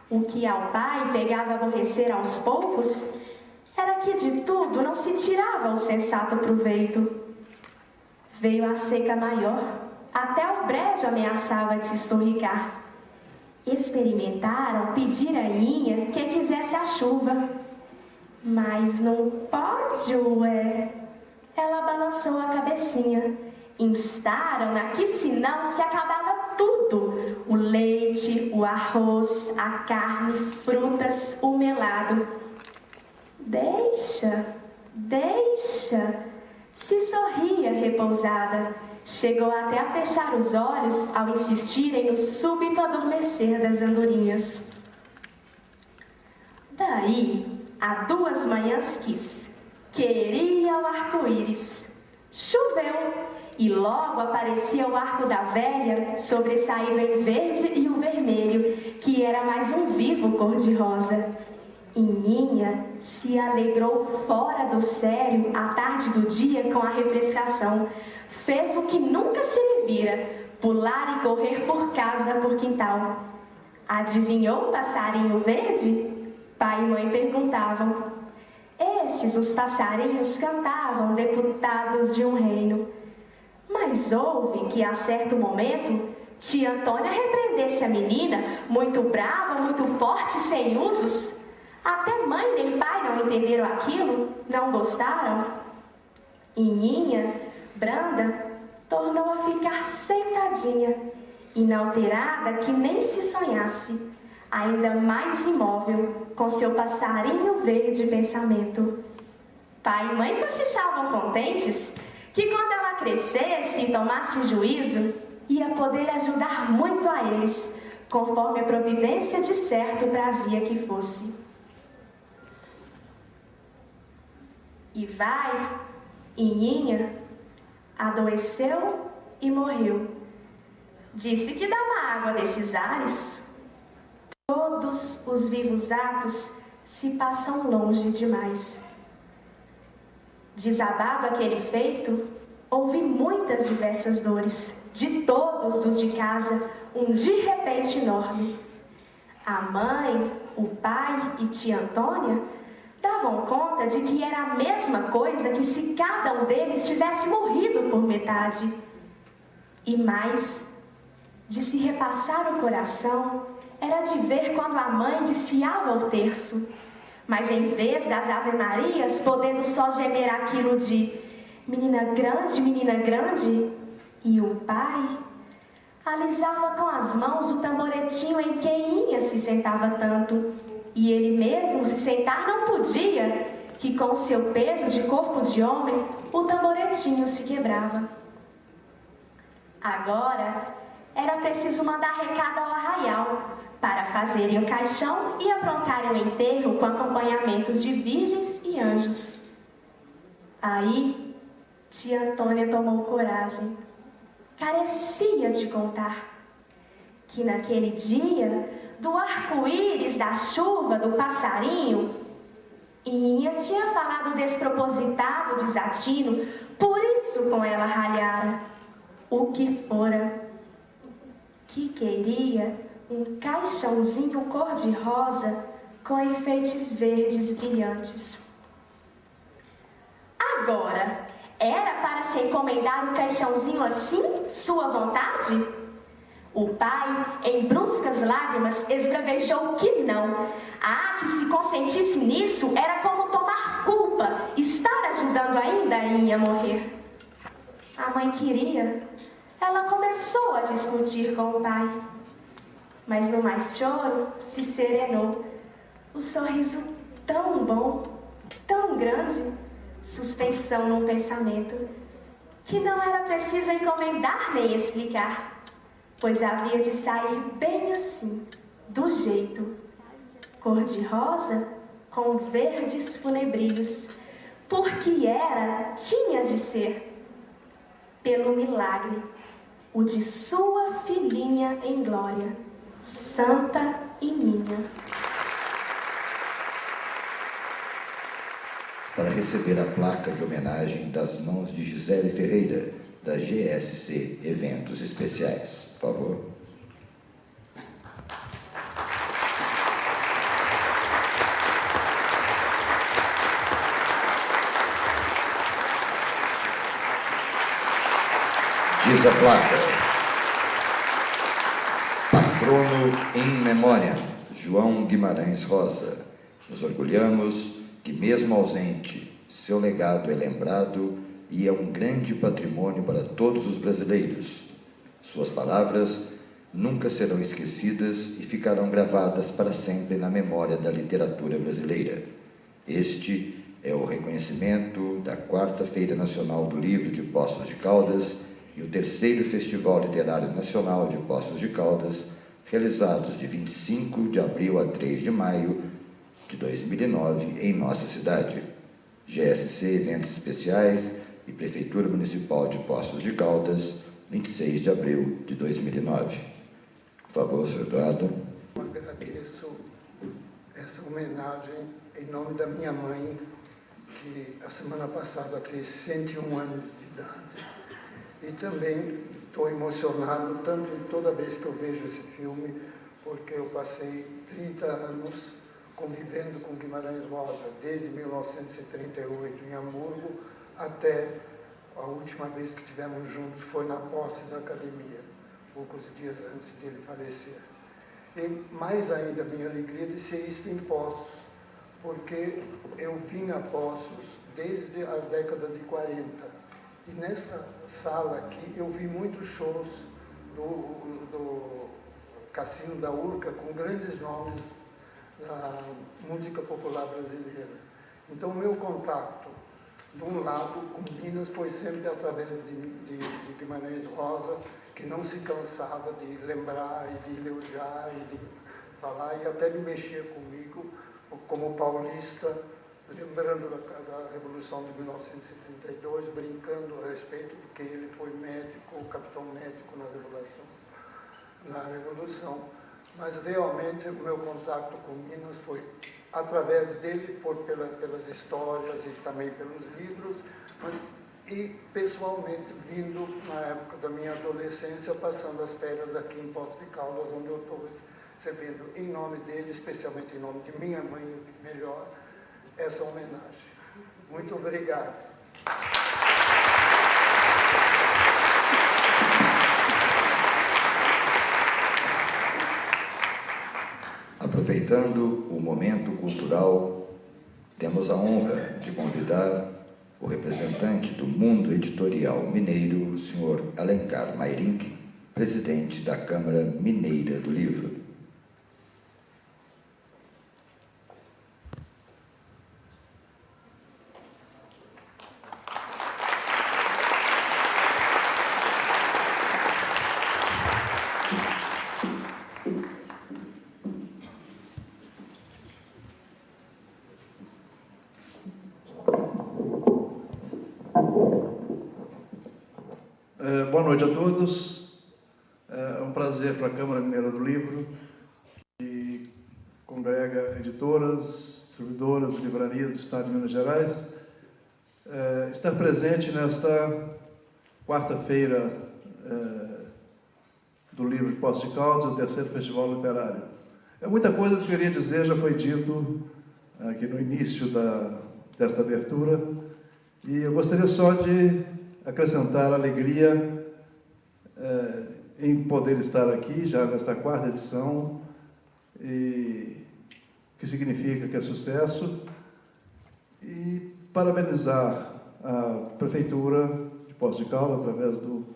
O que ao pai pegava a aborrecer aos poucos era que de tudo não se tirava o sensato proveito. Veio a seca maior, até o brejo ameaçava de se estorricar. Experimentaram pedir a Ininha que quisesse a chuva. Mas não pode, ué. Ela balançou a cabecinha. Instaram-na que senão se acabava tudo. O leite, o arroz, a carne, frutas, o melado. Deixa, deixa. Se sorria repousada. Chegou até a fechar os olhos ao insistirem no súbito adormecer das andorinhas. Daí, há 2 manhãs quis. Queria o arco-íris. Choveu. E logo aparecia o arco da velha, sobressaído em verde e o vermelho, que era mais um vivo cor-de-rosa. Ininha se alegrou fora do sério à tarde do dia com a refrescação. Fez o que nunca se lhe vira, pular e correr por casa, por quintal. Adivinhou o passarinho verde? Pai e mãe perguntavam. Estes, os passarinhos, cantavam, deputados de um reino. Mas houve que, a certo momento, tia Antônia repreendesse a menina, muito brava, muito forte, sem usos. Até mãe nem pai não entenderam aquilo, não gostaram. Ininha, branda, tornou a ficar sentadinha, inalterada que nem se sonhasse, ainda mais imóvel, com seu passarinho verde pensamento. Pai e mãe cochichavam contentes que quando ela crescesse e tomasse juízo, ia poder ajudar muito a eles, conforme a providência de certo prazia que fosse. E vai, Ininha, adoeceu e morreu. Disse que dava água desses ares. Todos os vivos atos se passam longe demais. Desabado aquele feito, houve muitas diversas dores, de todos os de casa, de repente enorme. A mãe, o pai e tia Antônia davam conta de que era a mesma coisa que se cada um deles tivesse morrido por metade. E mais, de se repassar o coração, era de ver quando a mãe desfiava o terço, mas em vez das ave-marias, podendo só gemer aquilo de menina grande, e o pai alisava com as mãos o tamboretinho em que Inha se sentava tanto, e ele mesmo se sentar não podia, que com seu peso de corpo de homem, o tamboretinho se quebrava. Agora, era preciso mandar recado ao arraial, para fazerem o caixão e aprontarem o enterro com acompanhamentos de virgens e anjos. Aí, tia Antônia tomou coragem. Carecia de contar que naquele dia, do arco-íris, da chuva, do passarinho, Inha tinha falado despropositado, desatino, por isso com ela ralhara. O que fora? Que queria um caixãozinho cor-de-rosa com enfeites verdes brilhantes. Agora, era para se encomendar um caixãozinho assim, sua vontade? O pai, em bruscas lágrimas, esbravejou que não. Ah, que se consentisse nisso, era como tomar culpa, estar ajudando ainda a Inha a morrer. A mãe queria. Ela começou a discutir com o pai. Mas no mais choro, se serenou. O sorriso tão bom, tão grande, suspensão num pensamento, que não era preciso encomendar nem explicar, pois havia de sair bem assim, do jeito, cor-de-rosa com verdes funebrios, porque tinha de ser, pelo milagre, o de sua filhinha em glória, Santa Ininha. Para receber a placa de homenagem das mãos de Gisele Ferreira, da GSC Eventos Especiais. Por favor. Diz a placa: Patrono in memória, João Guimarães Rosa. Nos orgulhamos que, mesmo ausente, seu legado é lembrado e é um grande patrimônio para todos os brasileiros. Suas palavras nunca serão esquecidas e ficarão gravadas para sempre na memória da literatura brasileira. Este é o reconhecimento da 4ª Feira Nacional do Livro de Poços de Caldas e o 3º Festival Literário Nacional de Poços de Caldas, realizados de 25 de abril a 3 de maio de 2009 em nossa cidade. GSC Eventos Especiais e Prefeitura Municipal de Poços de Caldas, 26 de abril de 2009. Por favor, senhor Eduardo. Eu agradeço essa homenagem em nome da minha mãe, que a semana passada fez 101 anos de idade. E também estou emocionado tanto toda vez que eu vejo esse filme, porque eu passei 30 anos convivendo com Guimarães Rosa, desde 1938 em Hamburgo até a última vez que estivemos juntos foi na posse da academia, poucos dias antes dele falecer. E mais ainda a minha alegria de ser isso em Poços, porque eu vim a Poços desde a década de 40, E nessa sala aqui eu vi muitos shows do Cassino da Urca com grandes nomes da música popular brasileira. Então o meu contato, de um lado, com Minas foi sempre através de Guimarães Rosa, que não se cansava de lembrar e de elogiar e de falar e até de mexer comigo como paulista, lembrando da Revolução de 1932, brincando a respeito de que ele foi médico, o capitão médico na Revolução. Mas realmente o meu contato com Minas foi através dele, pelas histórias e também pelos livros, e pessoalmente vindo na época da minha adolescência, passando as férias aqui em Poços de Caldas, onde eu estou recebendo em nome dele, especialmente em nome de minha mãe, melhor, essa homenagem. Muito obrigado. Aproveitando o momento cultural, temos a honra de convidar o representante do mundo editorial mineiro, o senhor Alencar Mairink, presidente da Câmara Mineira do Livro. Boa noite a todos. É um prazer para a Câmara Mineira do Livro, que congrega editoras, distribuidoras e livrarias do Estado de Minas Gerais, estar presente nesta quarta-feira do livro de Poços de Caldas, o terceiro Festival Literário. Muita coisa que eu queria dizer já foi dito aqui no início desta abertura, e eu gostaria só de acrescentar alegria em poder estar aqui, já nesta quarta edição, e que significa que é sucesso, e parabenizar a Prefeitura de Poços de Caldas, através do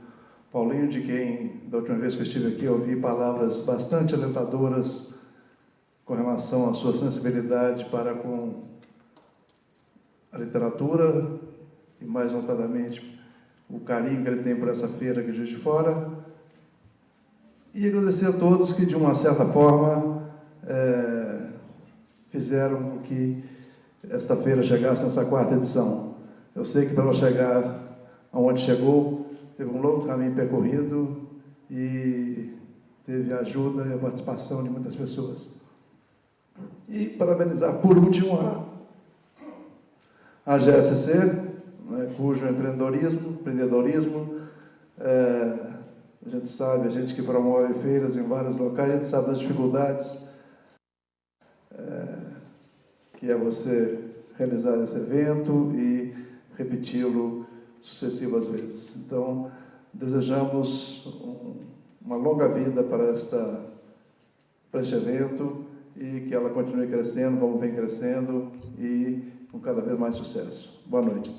Paulinho, de quem, da última vez que eu estive aqui, eu ouvi palavras bastante alentadoras com relação à sua sensibilidade para com a literatura, e mais notadamente o carinho que ele tem por essa feira aqui de Juiz de Fora, e agradecer a todos que, de uma certa forma, fizeram com que esta feira chegasse nessa quarta edição. Eu sei que para ela chegar aonde chegou, teve um longo caminho percorrido e teve a ajuda e a participação de muitas pessoas. E parabenizar, por último, a GSC, cujo empreendedorismo, a gente sabe, a gente que promove feiras em vários locais, a gente sabe das dificuldades que é você realizar esse evento e repeti-lo sucessivas vezes. Então, desejamos uma longa vida para este evento e que ela continue crescendo, como vem crescendo, e com cada vez mais sucesso. Boa noite.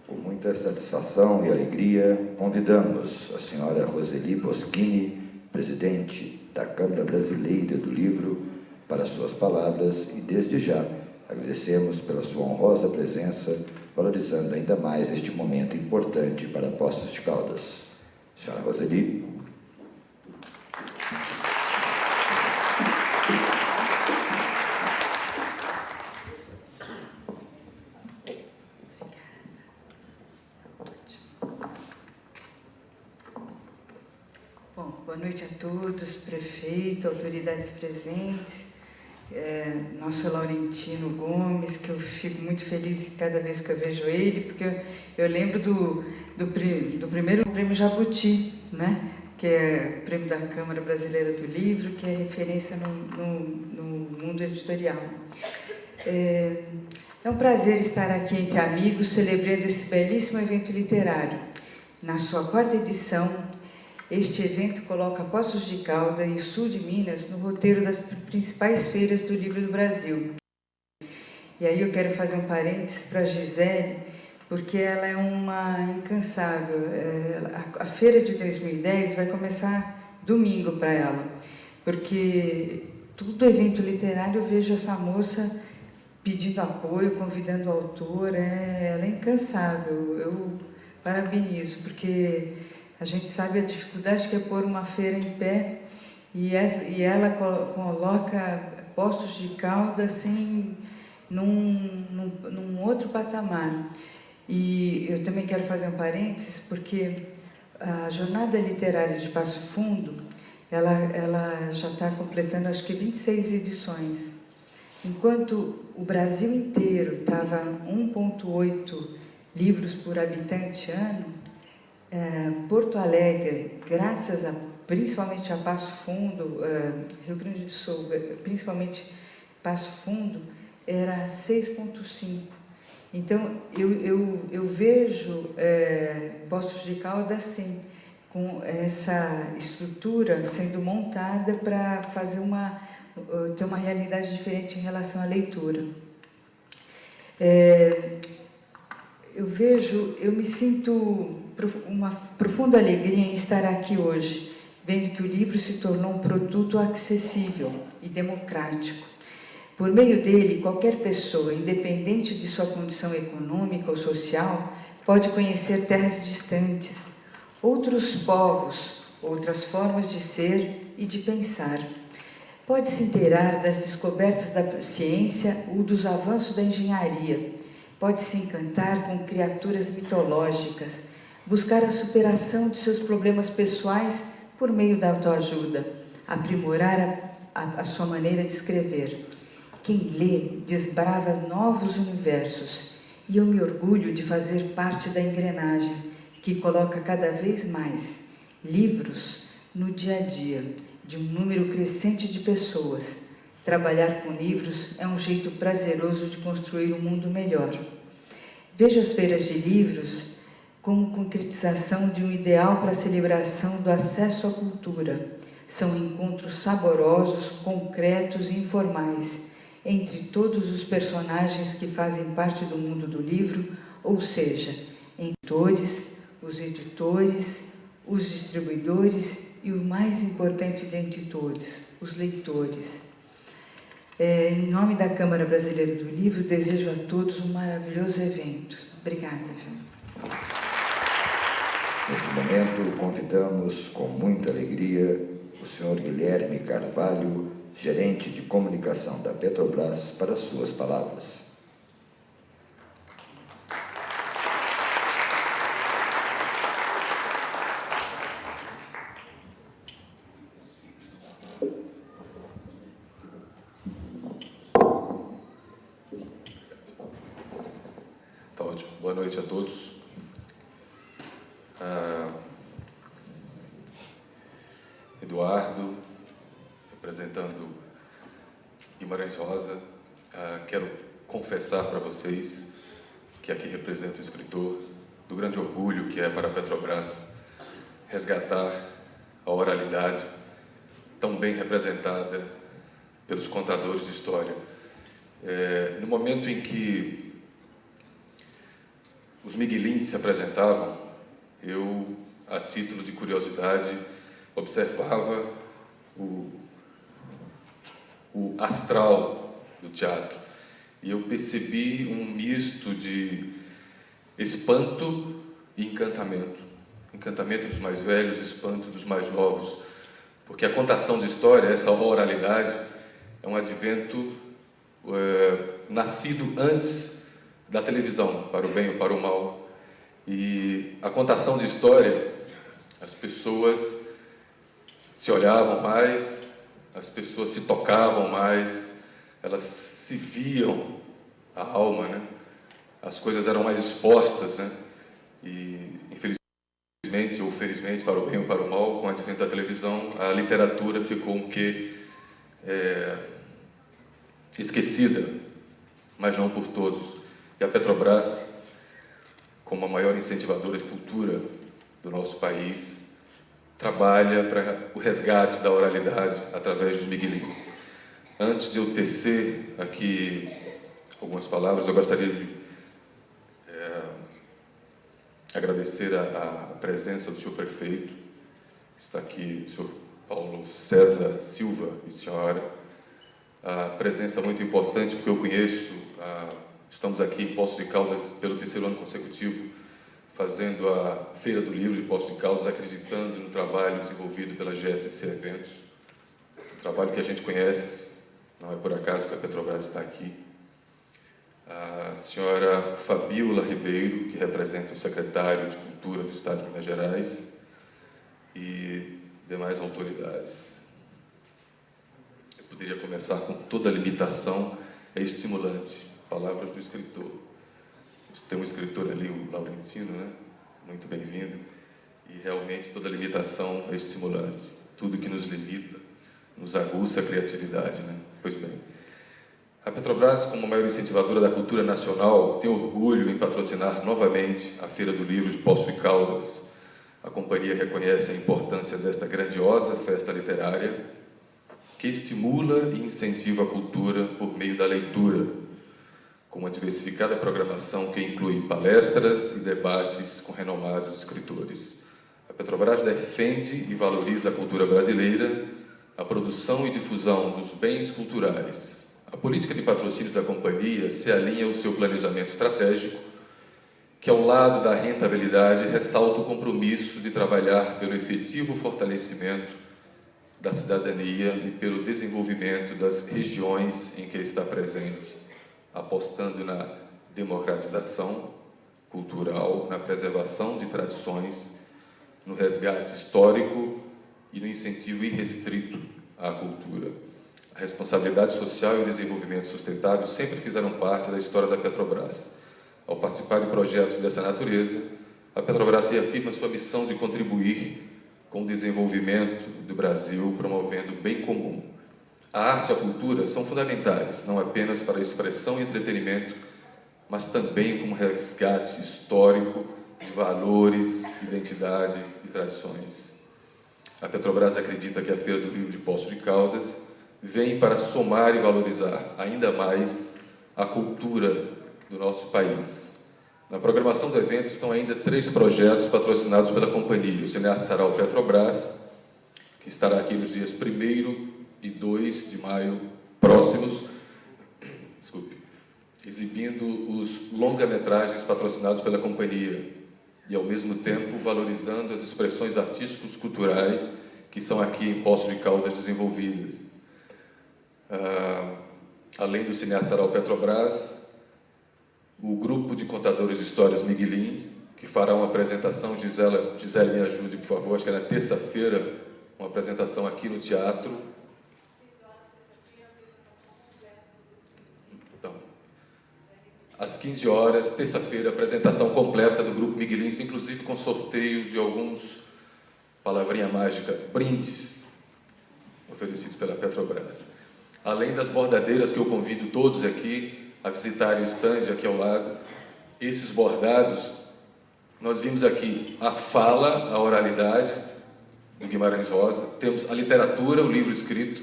Com muita satisfação e alegria, convidamos a senhora Roseli Boschini, presidente da Câmara Brasileira do Livro, para suas palavras, e desde já agradecemos pela sua honrosa presença, valorizando ainda mais este momento importante para Poços de Caldas. Senhora Roseli. Bom, boa noite a todos, prefeito, autoridades presentes, nosso Laurentino Gomes, que eu fico muito feliz cada vez que eu vejo ele, porque eu lembro do primeiro prêmio Jabuti, né? Que é o prêmio da Câmara Brasileira do Livro, que é referência no mundo editorial. É um prazer estar aqui entre amigos, celebrando esse belíssimo evento literário, na sua quarta edição, Este evento coloca Poços de Caldas e sul de Minas no roteiro das principais feiras do livro do Brasil. E aí eu quero fazer um parênteses para a Gisele, porque ela é uma incansável. A feira de 2010 vai começar domingo para ela, porque todo evento literário eu vejo essa moça pedindo apoio, convidando o autor, ela é incansável. Eu parabenizo, porque a gente sabe a dificuldade que é pôr uma feira em pé, e ela coloca Poços de Caldas assim, num outro patamar. E eu também quero fazer um parênteses, porque a Jornada Literária de Passo Fundo, ela já está completando, acho que 26 edições. Enquanto o Brasil inteiro estava 1,8 livros por habitante ano, Porto Alegre, graças principalmente a Passo Fundo, Rio Grande do Sul, principalmente Passo Fundo, era 6,5. Então, eu vejo Poços de Caldas assim, com essa estrutura sendo montada para fazer ter uma realidade diferente em relação à leitura. Eu me sinto uma profunda alegria em estar aqui hoje, vendo que o livro se tornou um produto acessível e democrático. Por meio dele, qualquer pessoa, independente de sua condição econômica ou social, pode conhecer terras distantes, outros povos, outras formas de ser e de pensar. Pode se inteirar das descobertas da ciência ou dos avanços da engenharia. Pode se encantar com criaturas mitológicas, buscar a superação de seus problemas pessoais por meio da autoajuda, aprimorar a sua maneira de escrever. Quem lê desbrava novos universos, e eu me orgulho de fazer parte da engrenagem que coloca cada vez mais livros no dia a dia de um número crescente de pessoas. Trabalhar com livros é um jeito prazeroso de construir um mundo melhor. Vejo as feiras de livros como concretização de um ideal para a celebração do acesso à cultura. São encontros saborosos, concretos e informais entre todos os personagens que fazem parte do mundo do livro, ou seja, os editores, os distribuidores e o mais importante dentre todos, os leitores. Em nome da Câmara Brasileira do Livro, desejo a todos um maravilhoso evento. Obrigada, Fernanda. Nesse momento, convidamos com muita alegria o senhor Guilherme Carvalho, gerente de comunicação da Petrobras, para suas palavras. Tá ótimo. Boa noite a todos. Eduardo, representando Guimarães Rosa, quero confessar para vocês que aqui represento o escritor, do grande orgulho que é para a Petrobras resgatar a oralidade tão bem representada pelos contadores de história. No momento em que os miguelins se apresentavam, eu, a título de curiosidade, observava o astral do teatro, e eu percebi um misto de espanto e encantamento. Encantamento dos mais velhos, espanto dos mais novos, porque a contação de história, essa oralidade, é um advento nascido antes da televisão, para o bem ou para o mal. E a contação de história, as pessoas se olhavam mais, as pessoas se tocavam mais, elas se viam a alma, né? As coisas eram mais expostas, né? E, infelizmente ou felizmente, para o bem ou para o mal, com o advento da televisão, a literatura ficou um quê esquecida, mas não por todos. E a Petrobras, como a maior incentivadora de cultura do nosso país, trabalha para o resgate da oralidade através dos miguelins. Antes de eu tecer aqui algumas palavras, eu gostaria de agradecer a presença do senhor prefeito, está aqui, o senhor Paulo César Silva e senhora, a presença muito importante, porque eu conheço, estamos aqui em Poços de Caldas pelo 3º ano consecutivo, fazendo a Feira do Livro de Poços de Caldas, acreditando no trabalho desenvolvido pela GSC Eventos, um trabalho que a gente conhece, não é por acaso que a Petrobras está aqui. A senhora Fabíola Ribeiro, que representa o secretário de Cultura do Estado de Minas Gerais, e demais autoridades. Eu poderia começar com toda a limitação, é estimulante. Palavras do escritor. Tem um escritor ali, o Laurentino, né? Muito bem-vindo. E realmente toda limitação é estimulante. Tudo que nos limita, nos aguça a criatividade, né? Pois bem. A Petrobras, como maior incentivadora da cultura nacional, tem orgulho em patrocinar novamente a Feira do Livro de Poços de Caldas. A companhia reconhece a importância desta grandiosa festa literária que estimula e incentiva a cultura por meio da leitura, com uma diversificada programação que inclui palestras e debates com renomados escritores. A Petrobras defende e valoriza a cultura brasileira, a produção e difusão dos bens culturais. A política de patrocínios da companhia se alinha ao seu planejamento estratégico, que, ao lado da rentabilidade, ressalta o compromisso de trabalhar pelo efetivo fortalecimento da cidadania e pelo desenvolvimento das regiões em que está presente, apostando na democratização cultural, na preservação de tradições, no resgate histórico e no incentivo irrestrito à cultura. A responsabilidade social e o desenvolvimento sustentável sempre fizeram parte da história da Petrobras. Ao participar de projetos dessa natureza, a Petrobras reafirma sua missão de contribuir com o desenvolvimento do Brasil, promovendo o bem comum. A arte e a cultura são fundamentais, não apenas para a expressão e entretenimento, mas também como resgate histórico de valores, identidade e tradições. A Petrobras acredita que a Feira do Livro de Poços de Caldas vem para somar e valorizar ainda mais a cultura do nosso país. Na programação do evento estão ainda 3 projetos patrocinados pela companhia: o Cinearte Sarau Petrobras, que estará aqui nos dias 1º e 2 de maio próximos, exibindo os longa-metragens patrocinados pela companhia e, ao mesmo tempo, valorizando as expressões artísticas culturais que são aqui em Poços de Caldas desenvolvidas. Além do Cinearte Sarau Petrobras, o grupo de contadores de histórias Miguelins, que fará uma apresentação, Gisele me ajude, por favor, acho que é na terça-feira, uma apresentação aqui no teatro. Então, às 15 horas, terça-feira, apresentação completa do grupo Miguelins, inclusive com sorteio de alguns, palavrinha mágica, brindes oferecidos pela Petrobras. Além das bordadeiras que eu convido todos aqui a visitarem o stand aqui ao lado, esses bordados, nós vimos aqui a fala, a oralidade do Guimarães Rosa, temos a literatura, o livro escrito,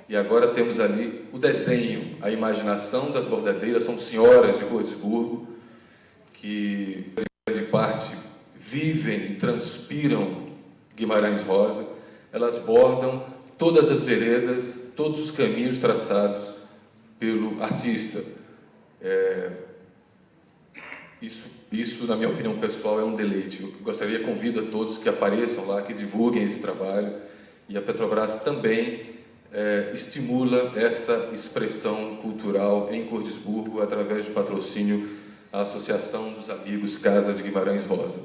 e agora temos ali o desenho, a imaginação das bordadeiras. São senhoras de Gordesburgo que, de grande parte, vivem e transpiram Guimarães Rosa. Elas bordam todas as veredas, todos os caminhos traçados pelo artista. Isso, na minha opinião pessoal, é um deleite. Eu gostaria, convido a todos que apareçam lá, que divulguem esse trabalho. E a Petrobras também estimula essa expressão cultural em Gordesburgo através de patrocínio à Associação dos Amigos Casa de Guimarães Rosa.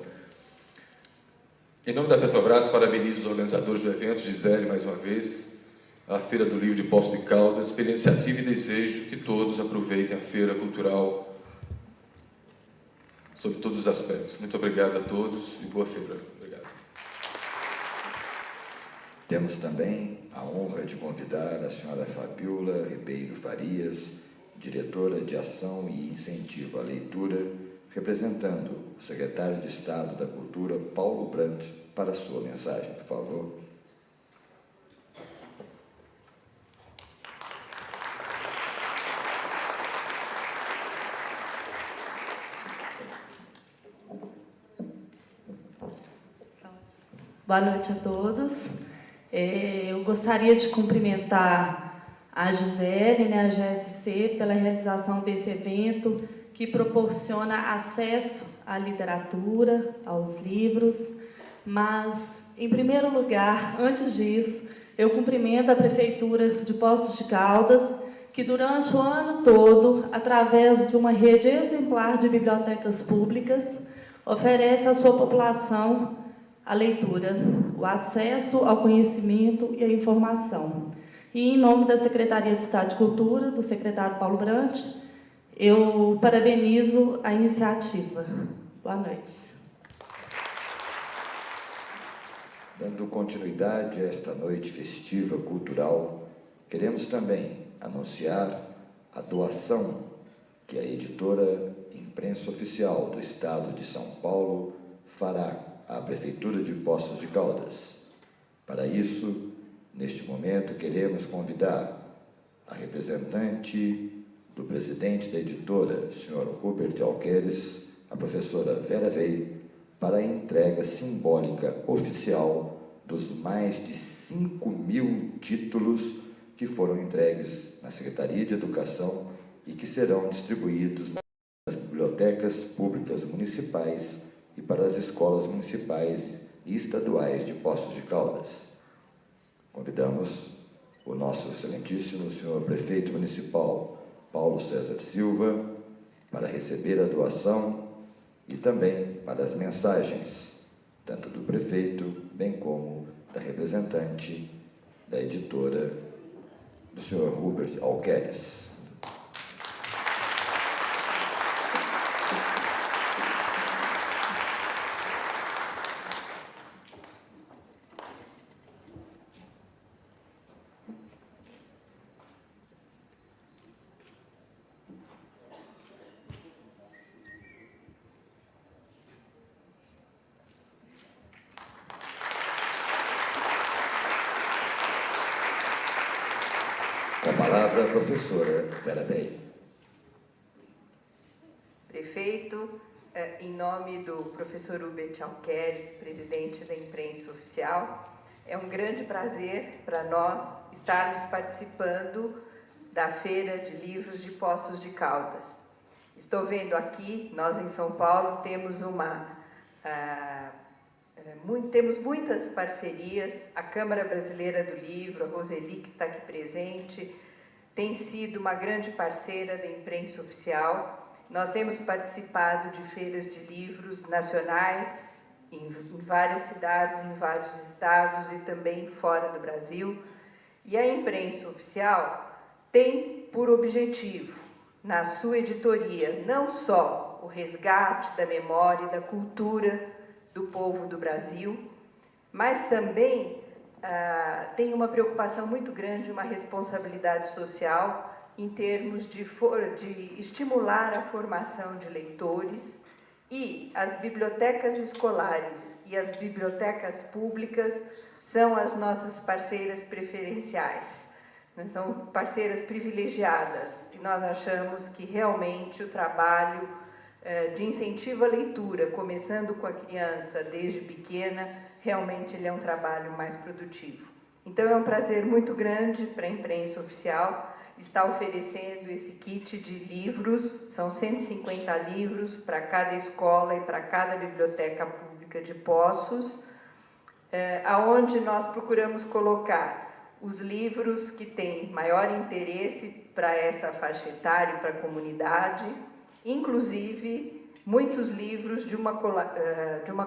Em nome da Petrobras, parabenizo os organizadores do evento, Gisele, mais uma vez, a Feira do Livro de Poços de Caldas, pela iniciativa e desejo que todos aproveitem a feira cultural sob todos os aspectos. Muito obrigado a todos e boa feira. Obrigado. Temos também a honra de convidar a senhora Fabíola Ribeiro Farias, diretora de Ação e Incentivo à Leitura, representando o secretário de Estado da Cultura, Paulo Brandt, para a sua mensagem, por favor. Boa noite a todos. Eu gostaria de cumprimentar a Gisele, a GSC, pela realização desse evento que proporciona acesso à literatura, aos livros, mas, em primeiro lugar, antes disso, eu cumprimento a Prefeitura de Poços de Caldas, que durante o ano todo, através de uma rede exemplar de bibliotecas públicas, oferece à sua população a leitura, o acesso ao conhecimento e à informação. E, em nome da Secretaria de Estado de Cultura, do secretário Paulo Brant, eu parabenizo a iniciativa. Boa noite. Dando continuidade a esta noite festiva cultural, queremos também anunciar a doação que a editora Imprensa Oficial do Estado de São Paulo fará à Prefeitura de Poços de Caldas. Para isso, neste momento, queremos convidar a representante do presidente da editora, Sr. Rubert Alqueires, a professora Vera Vey, para a entrega simbólica oficial dos mais de 5.000 títulos que foram entregues na Secretaria de Educação e que serão distribuídos nas bibliotecas públicas municipais e para as escolas municipais e estaduais de Poços de Caldas. Convidamos o nosso excelentíssimo senhor prefeito municipal, Paulo César Silva, para receber a doação e também para as mensagens, tanto do prefeito, bem como da representante da editora, do senhor Rubert Alqueires. Com a palavra, a professora Vera Vey. Prefeito, em nome do professor Hubert Alqueires, presidente da Imprensa Oficial, é um grande prazer para nós estarmos participando da Feira de Livros de Poços de Caldas. Estou vendo aqui, nós em São Paulo temos temos muitas parcerias, a Câmara Brasileira do Livro, a Roseli, que está aqui presente, tem sido uma grande parceira da Imprensa Oficial. Nós temos participado de feiras de livros nacionais em várias cidades, em vários estados e também fora do Brasil. E a Imprensa Oficial tem por objetivo, na sua editoria, não só o resgate da memória e da cultura do povo do Brasil, mas também tem uma preocupação muito grande, uma responsabilidade social em termos de estimular a formação de leitores, e as bibliotecas escolares e as bibliotecas públicas são as nossas parceiras preferenciais, são parceiras privilegiadas, e nós achamos que realmente o trabalho de incentivo à leitura, começando com a criança desde pequena, realmente ele é um trabalho mais produtivo. Então é um prazer muito grande para a Imprensa Oficial estar oferecendo esse kit de livros, são 150 livros para cada escola e para cada biblioteca pública de Poços, aonde nós procuramos colocar os livros que têm maior interesse para essa faixa etária, para a comunidade, inclusive muitos livros de uma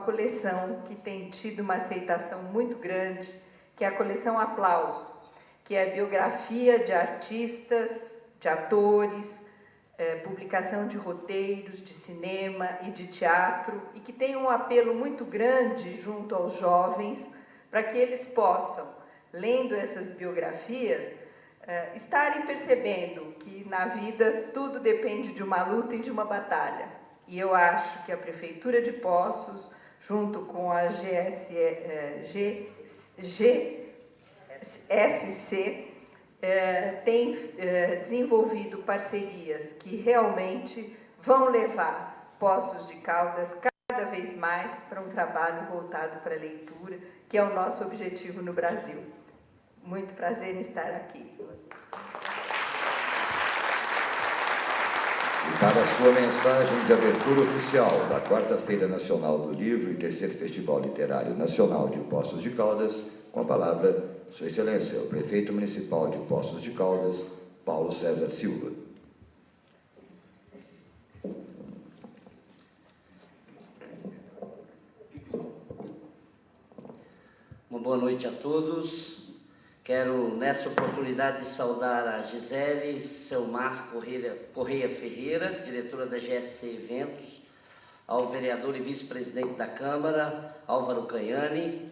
coleção que tem tido uma aceitação muito grande, que é a coleção Aplauso, que é a biografia de artistas, de atores, publicação de roteiros de cinema e de teatro, e que tem um apelo muito grande junto aos jovens, para que eles possam, lendo essas biografias, estarem percebendo que na vida tudo depende de uma luta e de uma batalha. E eu acho que a Prefeitura de Poços, junto com a GSC, tem desenvolvido parcerias que realmente vão levar Poços de Caldas cada vez mais para um trabalho voltado para a leitura, que é o nosso objetivo no Brasil. Muito prazer em estar aqui. E para a sua mensagem de abertura oficial da Quarta-feira Nacional do Livro e Terceiro Festival Literário Nacional de Poços de Caldas, com a palavra, Sua Excelência, o Prefeito Municipal de Poços de Caldas, Paulo César Silva. Uma boa noite a todos. Quero, nessa oportunidade, saudar a Gisele Selmar Correia Ferreira, diretora da GSC Eventos, ao vereador e vice-presidente da Câmara, Álvaro Canhani,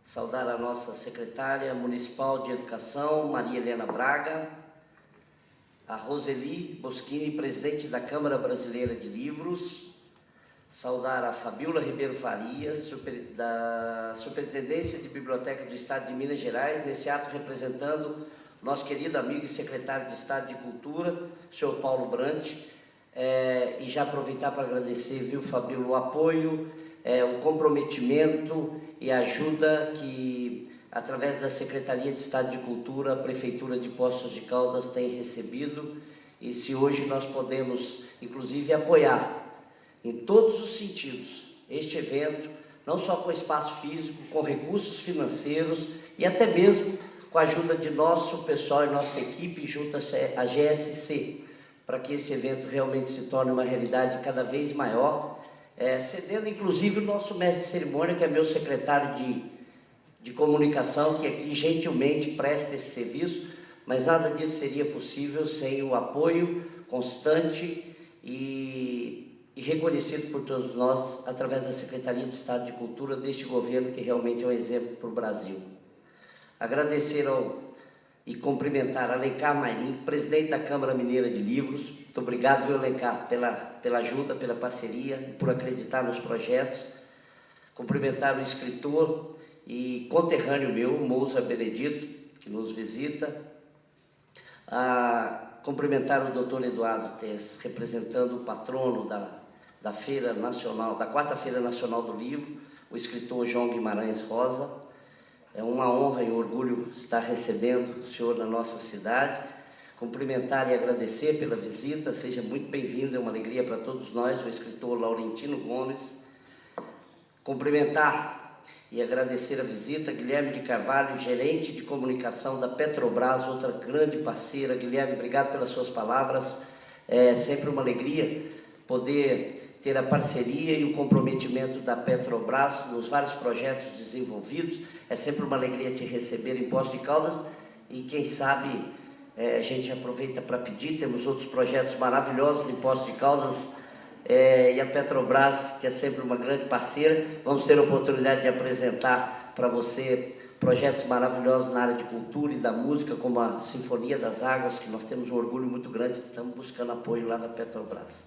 saudar a nossa secretária municipal de Educação, Maria Helena Braga, a Roseli Boschini, presidente da Câmara Brasileira de Livros, saudar a Fabiola Ribeiro Farias, da Superintendência de Biblioteca do Estado de Minas Gerais, nesse ato representando nosso querido amigo e secretário de Estado de Cultura, senhor Paulo Brant, e já aproveitar para agradecer, viu, Fabiola, o apoio, o comprometimento e a ajuda que, através da Secretaria de Estado de Cultura, a Prefeitura de Poços de Caldas tem recebido, e se hoje nós podemos, inclusive, apoiar em todos os sentidos este evento, não só com espaço físico, com recursos financeiros e até mesmo com a ajuda de nosso pessoal e nossa equipe junto à GSC, para que esse evento realmente se torne uma realidade cada vez maior, cedendo inclusive o nosso mestre de cerimônia, que é meu secretário de comunicação, que aqui gentilmente presta esse serviço, mas nada disso seria possível sem o apoio constante e reconhecido por todos nós, através da Secretaria de Estado de Cultura deste governo, que realmente é um exemplo para o Brasil. Agradecer e cumprimentar a Alencar Marinho, presidente da Câmara Mineira de Livros. Muito obrigado, viu, Alencar, pela ajuda, pela parceria, por acreditar nos projetos. Cumprimentar o escritor e conterrâneo meu, Moussa Benedito, que nos visita. Cumprimentar o doutor Eduardo Tess, representando o patrono da Feira Nacional, da Quarta-feira Nacional do Livro, o escritor João Guimarães Rosa. É uma honra e orgulho estar recebendo o senhor na nossa cidade. Cumprimentar e agradecer pela visita, seja muito bem-vindo, é uma alegria para todos nós, o escritor Laurentino Gomes. Cumprimentar e agradecer a visita, Guilherme de Carvalho, gerente de comunicação da Petrobras, outra grande parceira. Guilherme, obrigado pelas suas palavras, é sempre uma alegria poder ter a parceria e o comprometimento da Petrobras nos vários projetos desenvolvidos. É sempre uma alegria te receber em Poços de Caldas e quem sabe a gente aproveita para pedir, temos outros projetos maravilhosos em Poços de Caldas e a Petrobras, que é sempre uma grande parceira. Vamos ter a oportunidade de apresentar para você projetos maravilhosos na área de cultura e da música, como a Sinfonia das Águas, que nós temos um orgulho muito grande, estamos buscando apoio lá da Petrobras.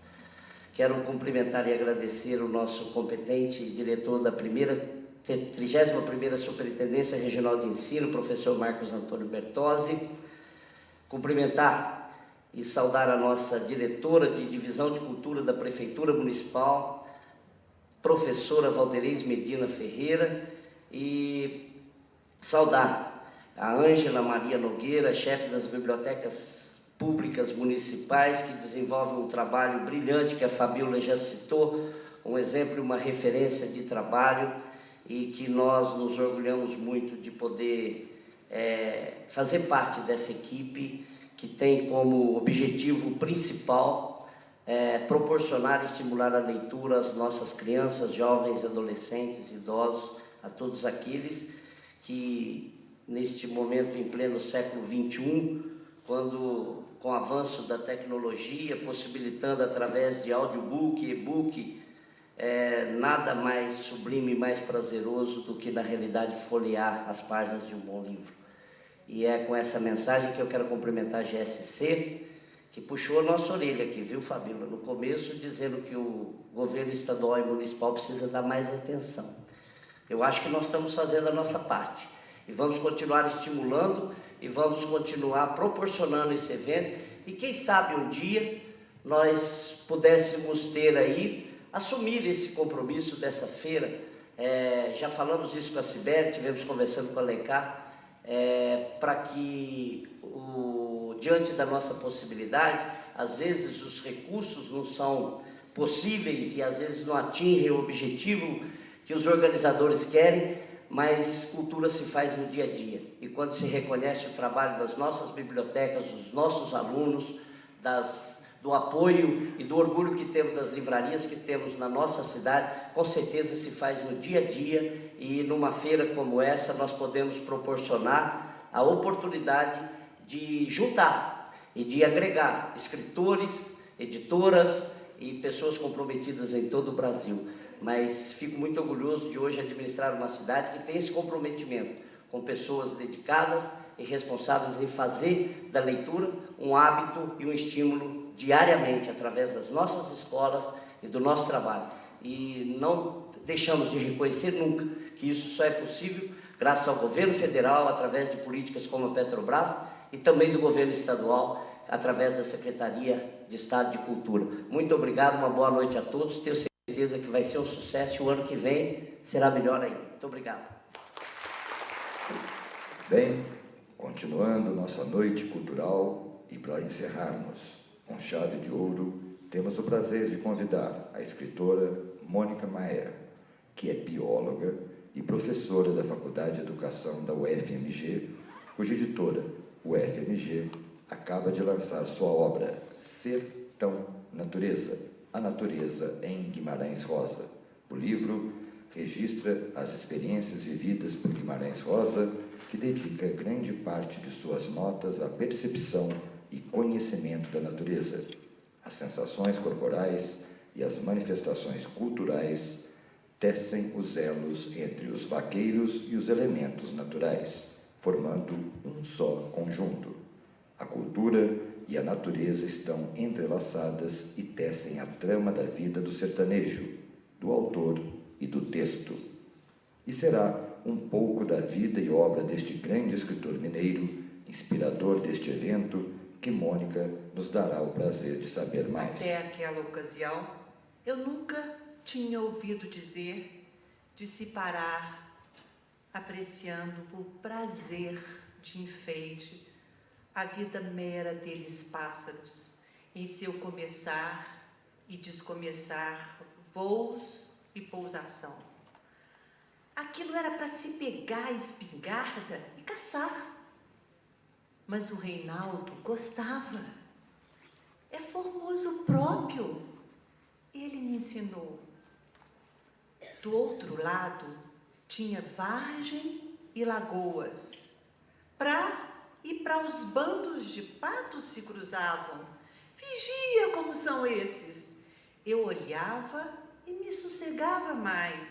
Quero cumprimentar e agradecer o nosso competente diretor da 31ª Superintendência Regional de Ensino, professor Marcos Antônio Bertozzi. Cumprimentar e saudar a nossa diretora de Divisão de Cultura da Prefeitura Municipal, professora Valderez Medina Ferreira, e saudar a Ângela Maria Nogueira, chefe das bibliotecas públicas municipais, que desenvolve um trabalho brilhante, que a Fabiola já citou, um exemplo e uma referência de trabalho, e que nós nos orgulhamos muito de poder fazer parte dessa equipe, que tem como objetivo principal proporcionar e estimular a leitura às nossas crianças, jovens, adolescentes, idosos, a todos aqueles que, neste momento, em pleno século XXI, quando, com o avanço da tecnologia, possibilitando através de audiobook, e-book, nada mais sublime e mais prazeroso do que, na realidade, folhear as páginas de um bom livro. E é com essa mensagem que eu quero cumprimentar a GSC que puxou a nossa orelha aqui, viu, Fabíola? No começo, dizendo que o governo estadual e municipal precisa dar mais atenção. Eu acho que nós estamos fazendo a nossa parte. E vamos continuar estimulando e vamos continuar proporcionando esse evento. E quem sabe um dia nós pudéssemos ter aí, assumir esse compromisso dessa feira. Já falamos isso com a Sibeli, tivemos conversando com a Alencar, para que, diante da nossa possibilidade, às vezes os recursos não são possíveis e às vezes não atingem o objetivo que os organizadores querem, mas cultura se faz no dia a dia. E quando se reconhece o trabalho das nossas bibliotecas, dos nossos alunos, do apoio e do orgulho que temos das livrarias que temos na nossa cidade, com certeza se faz no dia a dia, e numa feira como essa nós podemos proporcionar a oportunidade de juntar e de agregar escritores, editoras e pessoas comprometidas em todo o Brasil. Mas fico muito orgulhoso de hoje administrar uma cidade que tem esse comprometimento, com pessoas dedicadas e responsáveis em fazer da leitura um hábito e um estímulo diariamente, através das nossas escolas e do nosso trabalho. E não deixamos de reconhecer nunca que isso só é possível graças ao governo federal, através de políticas como a Petrobras, e também do governo estadual, através da Secretaria de Estado de Cultura. Muito obrigado, uma boa noite a todos. Tenho certeza que vai ser um sucesso e o ano que vem será melhor ainda. Muito obrigado. Bem, continuando nossa noite cultural, e para encerrarmos com chave de ouro, temos o prazer de convidar a escritora Mônica Maer, que é bióloga e professora da Faculdade de Educação da UFMG, cuja editora, UFMG, acaba de lançar sua obra Ser Tão Natureza, a natureza em Guimarães Rosa. O livro registra as experiências vividas por Guimarães Rosa, que dedica grande parte de suas notas à percepção e conhecimento da natureza. As sensações corporais e as manifestações culturais tecem os elos entre os vaqueiros e os elementos naturais, formando um só conjunto. A cultura e a natureza estão entrelaçadas e tecem a trama da vida do sertanejo, do autor e do texto. E será um pouco da vida e obra deste grande escritor mineiro, inspirador deste evento, que Mônica nos dará o prazer de saber mais. Até aquela ocasião, eu nunca tinha ouvido dizer de se parar apreciando por prazer de enfeite a vida mera deles pássaros, em seu começar e descomeçar, voos e pousação. Aquilo era para se pegar a espingarda e caçar. Mas o Reinaldo gostava. É formoso próprio. Ele me ensinou. Do outro lado, tinha vargem e lagoas. Para os bandos de patos se cruzavam. Vigia como são esses. Eu olhava e me sossegava mais.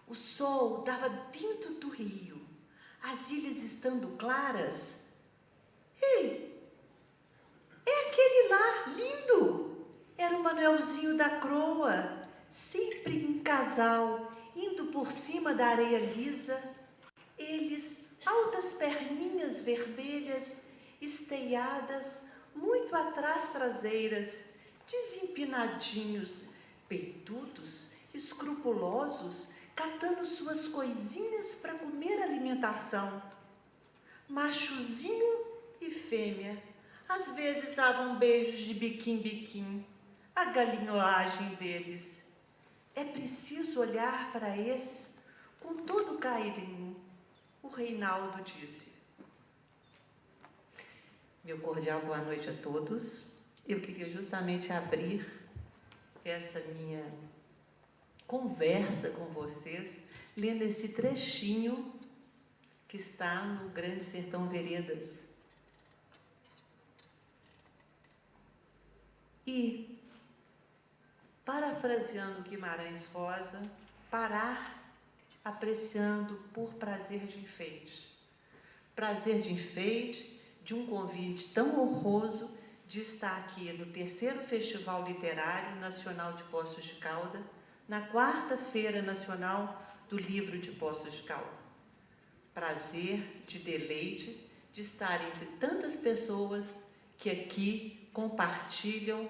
O sol dava dentro do rio, as ilhas estando claras. Ei, é aquele lá, lindo! Era o Manuelzinho da Croa, sempre em casal, indo por cima da areia lisa. Eles, altas perninhas vermelhas, esteiadas, muito atrás traseiras, desempinadinhos, peitudos, escrupulosos, catando suas coisinhas para comer alimentação. Machozinho e fêmea, às vezes davam beijos de biquim-biquim, a galinholagem deles. É preciso olhar para esses com todo carinho, o Reinaldo disse. Meu cordial boa noite a todos. Eu queria justamente abrir essa minha conversa com vocês, lendo esse trechinho que está no Grande Sertão Veredas. E, parafraseando Guimarães Rosa, parar apreciando por prazer de enfeite. Prazer de enfeite de um convite tão honroso de estar aqui no 3º Festival Literário Nacional de Poços de Caldas, na 4ª Feira Nacional do Livro de Poços de Caldas. Prazer, de deleite, de estar entre tantas pessoas que aqui compartilham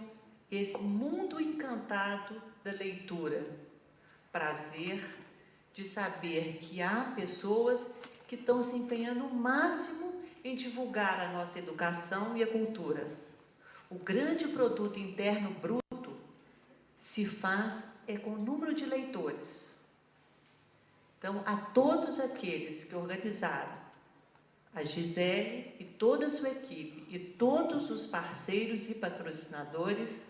esse mundo encantado da leitura. Prazer de saber que há pessoas que estão se empenhando o máximo em divulgar a nossa educação e a cultura. O grande produto interno bruto se faz com o número de leitores. Então, a todos aqueles que organizaram, a Gisele e toda a sua equipe e todos os parceiros e patrocinadores,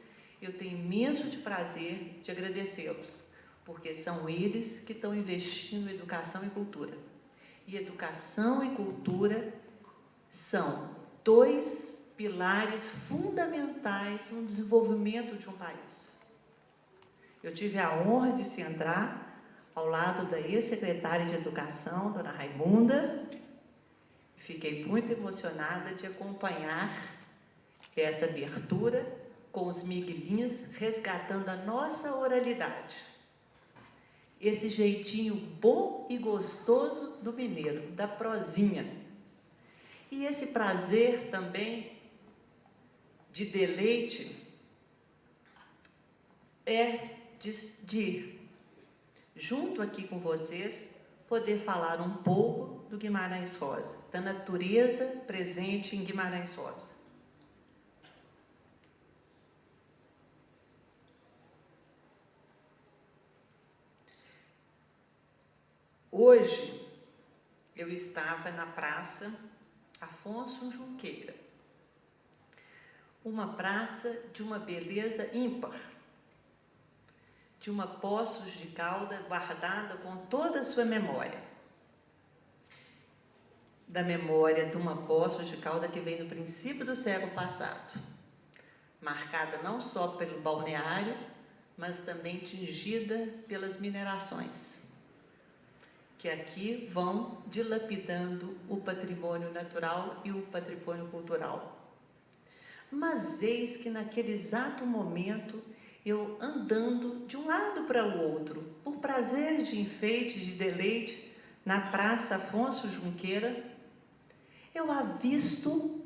eu tenho imenso de prazer de agradecê-los, porque são eles que estão investindo em educação e cultura. E educação e cultura são 2 pilares fundamentais no desenvolvimento de um país. Eu tive a honra de sentar ao lado da ex-secretária de Educação, dona Raimunda. Fiquei muito emocionada de acompanhar essa abertura com os miguelinhos, resgatando a nossa oralidade. Esse jeitinho bom e gostoso do mineiro, da prosinha. E esse prazer também de deleite de junto aqui com vocês, poder falar um pouco do Guimarães Rosa, da natureza presente em Guimarães Rosa. Hoje, eu estava na Praça Afonso Junqueira, uma praça de uma beleza ímpar, de uma Poços de Caldas guardada com toda a sua memória. Da memória de uma Poços de Caldas que veio no princípio do século passado, marcada não só pelo balneário, mas também tingida pelas minerações, que aqui vão dilapidando o patrimônio natural e o patrimônio cultural. Mas eis que naquele exato momento, eu andando de um lado para o outro, por prazer de enfeite, de deleite, na Praça Afonso Junqueira, eu avisto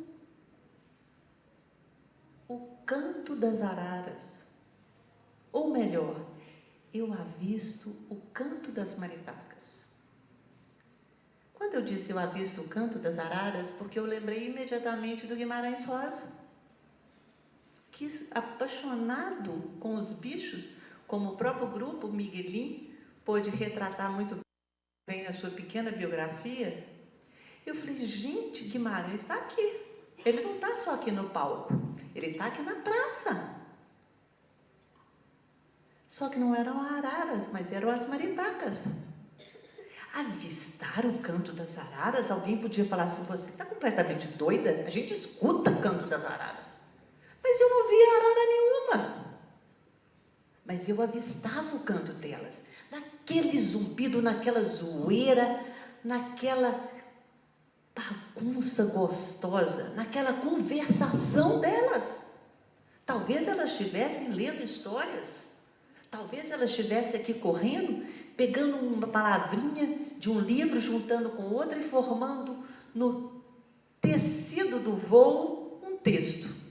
o canto das araras, ou melhor, eu avisto o canto das maritacas. Quando eu disse eu avisto o canto das araras, porque eu lembrei imediatamente do Guimarães Rosa, que, apaixonado com os bichos, como o próprio grupo Miguelin pôde retratar muito bem na sua pequena biografia, eu falei, gente, Guimarães está aqui. Ele não está só aqui no palco, ele está aqui na praça. Só que não eram araras, mas eram as maritacas. Avistar o canto das araras? Alguém podia falar assim, você está completamente doida? A gente escuta o canto das araras. Mas eu não via arara nenhuma. Mas eu avistava o canto delas. Naquele zumbido, naquela zoeira, naquela bagunça gostosa, naquela conversação delas. Talvez elas estivessem lendo histórias. Talvez elas estivessem aqui correndo, pegando uma palavrinha de um livro, juntando com outra e formando no tecido do voo um texto.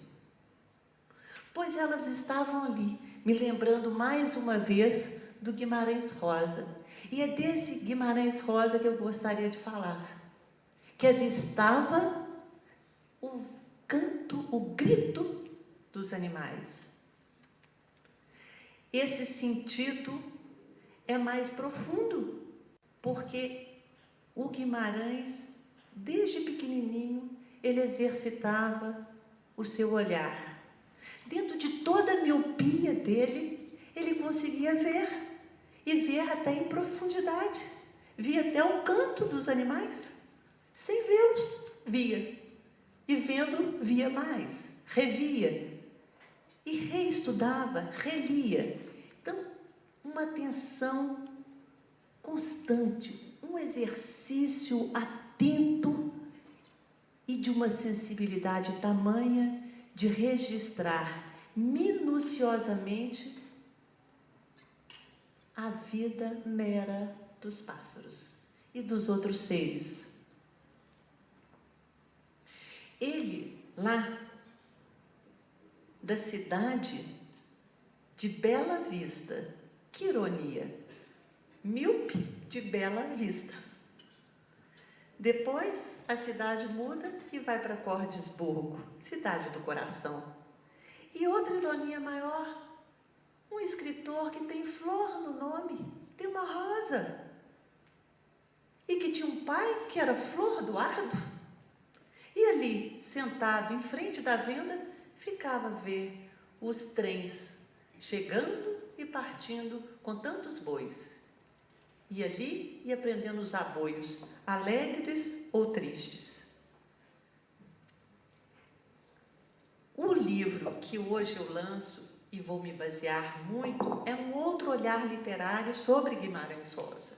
Pois elas estavam ali, me lembrando mais uma vez do Guimarães Rosa. E é desse Guimarães Rosa que eu gostaria de falar, que avistava o canto, o grito dos animais. Esse sentido é mais profundo, porque o Guimarães, desde pequenininho, ele exercitava o seu olhar. Dentro de toda a miopia dele, ele conseguia ver, e ver até em profundidade. Via até o canto dos animais, sem vê-los, via. E vendo, via mais, revia. E reestudava, relia. Então, uma atenção constante, um exercício atento e de uma sensibilidade tamanha de registrar minuciosamente a vida mera dos pássaros e dos outros seres. Ele, lá da cidade de Bela Vista, que ironia, míope de Bela Vista. Depois a cidade muda e vai para Cordesburgo, cidade do coração. E outra ironia maior, um escritor que tem flor no nome, tem uma rosa, e que tinha um pai que era Flor do Ardo, e ali, sentado em frente da venda, ficava a ver os trens chegando e partindo com tantos bois. E ali ia prendendo os aboios, alegres ou tristes. O livro que hoje eu lanço, e vou me basear muito, é um outro olhar literário sobre Guimarães Rosa.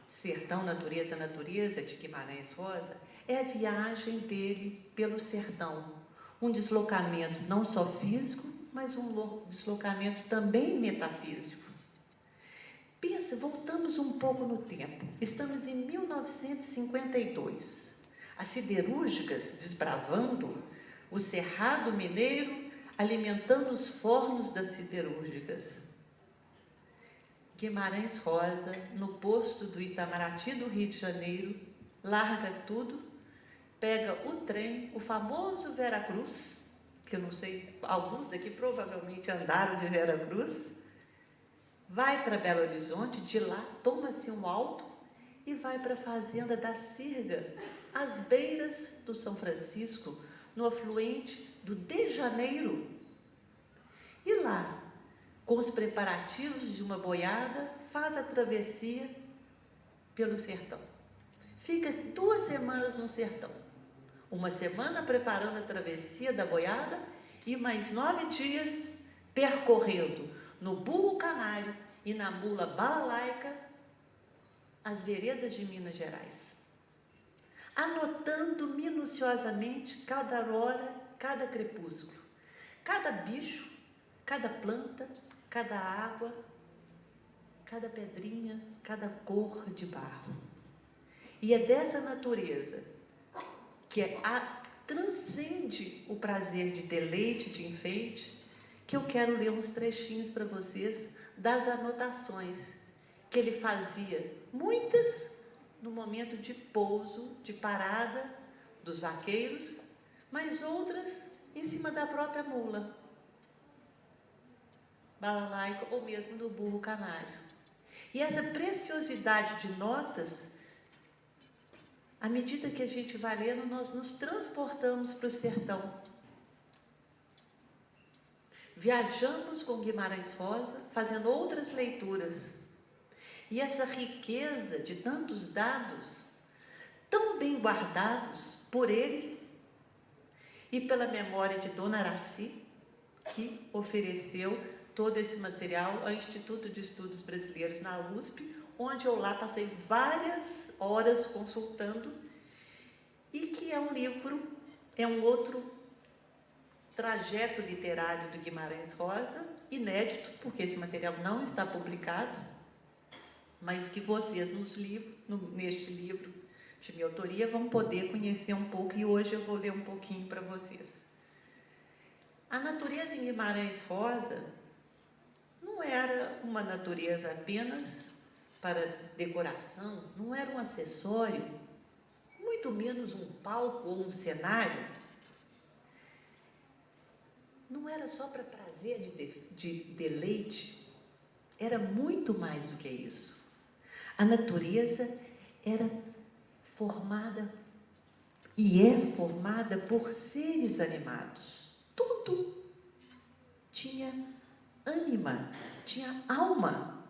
Sertão, Natureza, Natureza, de Guimarães Rosa, é a viagem dele pelo sertão. Um deslocamento não só físico, mas um deslocamento também metafísico. Pensa, voltamos um pouco no tempo. Estamos em 1952. As siderúrgicas desbravando o Cerrado Mineiro, alimentando os fornos das siderúrgicas. Guimarães Rosa, no posto do Itamaraty do Rio de Janeiro, larga tudo, pega o trem, o famoso Veracruz, que eu não sei, alguns daqui provavelmente andaram de Veracruz, vai para Belo Horizonte, de lá toma-se um alto e vai para a fazenda da Sirga, às beiras do São Francisco, no afluente do De Janeiro. E lá, com os preparativos de uma boiada, faz a travessia pelo sertão. Fica 2 semanas no sertão. Uma semana preparando a travessia da boiada e mais 9 dias percorrendo no burro canário e na mula balalaica as veredas de Minas Gerais. Anotando minuciosamente cada hora, cada crepúsculo, cada bicho, cada planta, cada água, cada pedrinha, cada cor de barro. E é dessa natureza que transcende o prazer de deleite, de enfeite, que eu quero ler uns trechinhos para vocês das anotações que ele fazia, muitas no momento de pouso, de parada dos vaqueiros, mas outras em cima da própria mula, balalaica ou mesmo no burro canário. E essa preciosidade de notas, à medida que a gente vai lendo, nós nos transportamos para o sertão. Viajamos com Guimarães Rosa, fazendo outras leituras. E essa riqueza de tantos dados, tão bem guardados por ele e pela memória de Dona Araci, que ofereceu todo esse material ao Instituto de Estudos Brasileiros na USP, onde eu lá passei várias horas consultando, e que é um livro, é um outro trajeto literário do Guimarães Rosa, inédito, porque esse material não está publicado, mas que vocês neste livro de minha autoria vão poder conhecer um pouco, e hoje eu vou ler um pouquinho para vocês. A natureza em Guimarães Rosa não era uma natureza apenas para decoração, não era um acessório, muito menos um palco ou um cenário. Não era só para prazer de deleite, era muito mais do que isso. A natureza era formada e é formada por seres animados. Tudo tinha ânima, tinha alma.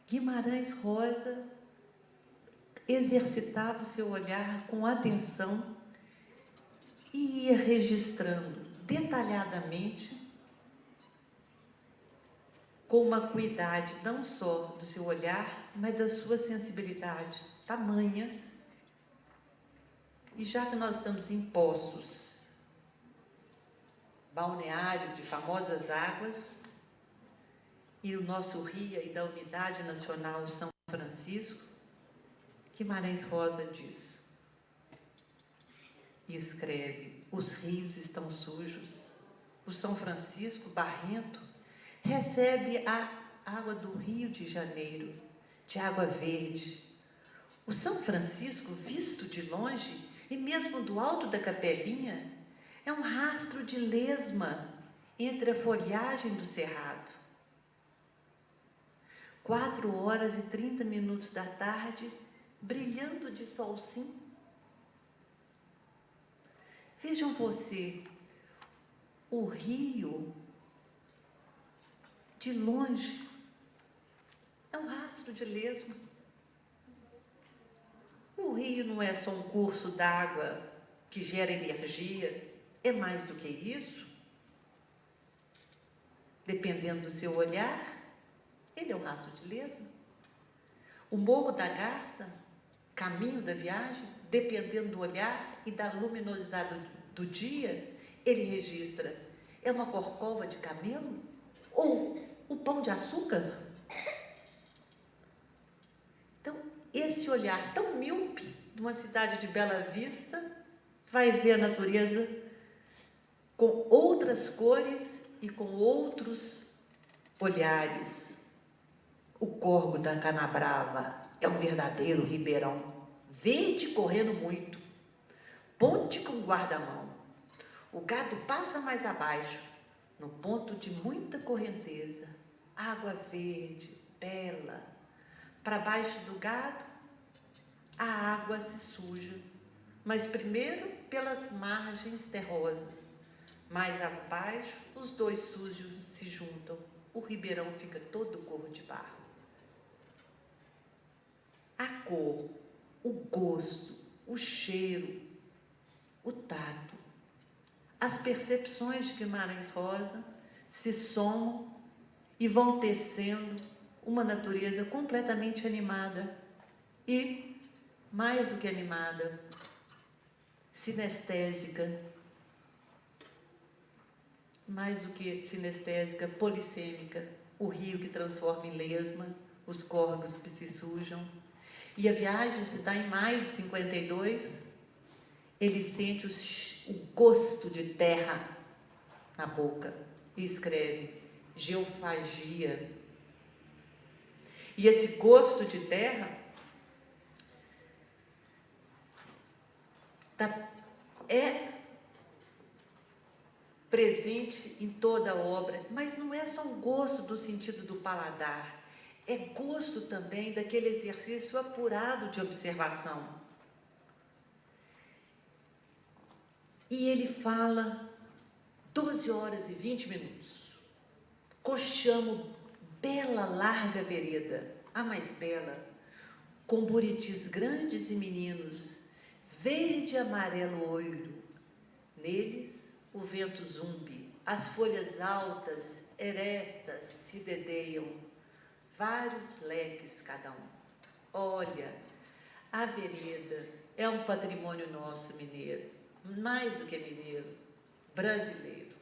Guimarães Rosa exercitava o seu olhar com atenção e ia registrando detalhadamente, com uma cuidade não só do seu olhar, mas da sua sensibilidade tamanha. E já que nós estamos em Poços, balneário de famosas águas, e o nosso rio e da Unidade Nacional São Francisco, Guimarães Rosa diz e escreve: os rios estão sujos, o São Francisco, barrento, recebe a água do Rio de Janeiro, de água verde. O São Francisco, visto de longe, e mesmo do alto da capelinha, é um rastro de lesma entre a folhagem do cerrado. 4h30 da tarde, brilhando de sol sim. Vejam você, o rio, de longe, é um rastro de lesma. O rio não é só um curso d'água que gera energia, é mais do que isso. Dependendo do seu olhar, ele é um rastro de lesma. O Morro da Garça, caminho da viagem, dependendo do olhar e da luminosidade do dia, ele registra: é uma corcova de camelo? Ou o Pão de Açúcar? Então, esse olhar tão míope de uma cidade de Bela Vista vai ver a natureza com outras cores e com outros olhares. O Córrego da Canabrava é um verdadeiro ribeirão, verde correndo muito, ponte com guarda-mão. O gado passa mais abaixo, no ponto de muita correnteza, água verde, bela. Para baixo do gado, a água se suja, mas primeiro pelas margens terrosas. Mais abaixo, os dois sujos se juntam, o ribeirão fica todo cor de barro. A cor, o gosto, o cheiro, o tato, as percepções de Guimarães Rosa se somam e vão tecendo uma natureza completamente animada e, mais do que animada, sinestésica, mais do que sinestésica, polissêmica, o rio que transforma em lesma, os córregos que se sujam. E a viagem se dá em maio de 52, ele sente o gosto de terra na boca e escreve geofagia. E esse gosto de terra é presente em toda a obra, mas não é só um gosto do sentido do paladar, é gosto também daquele exercício apurado de observação. E ele fala 12h20. Coxamo bela larga vereda, a mais bela, com buritis grandes e meninos, verde, amarelo, oiro. Neles o vento zumbi, as folhas altas, eretas, se dedeiam, vários leques cada um. Olha, a vereda é um patrimônio nosso mineiro, mais do que mineiro, brasileiro.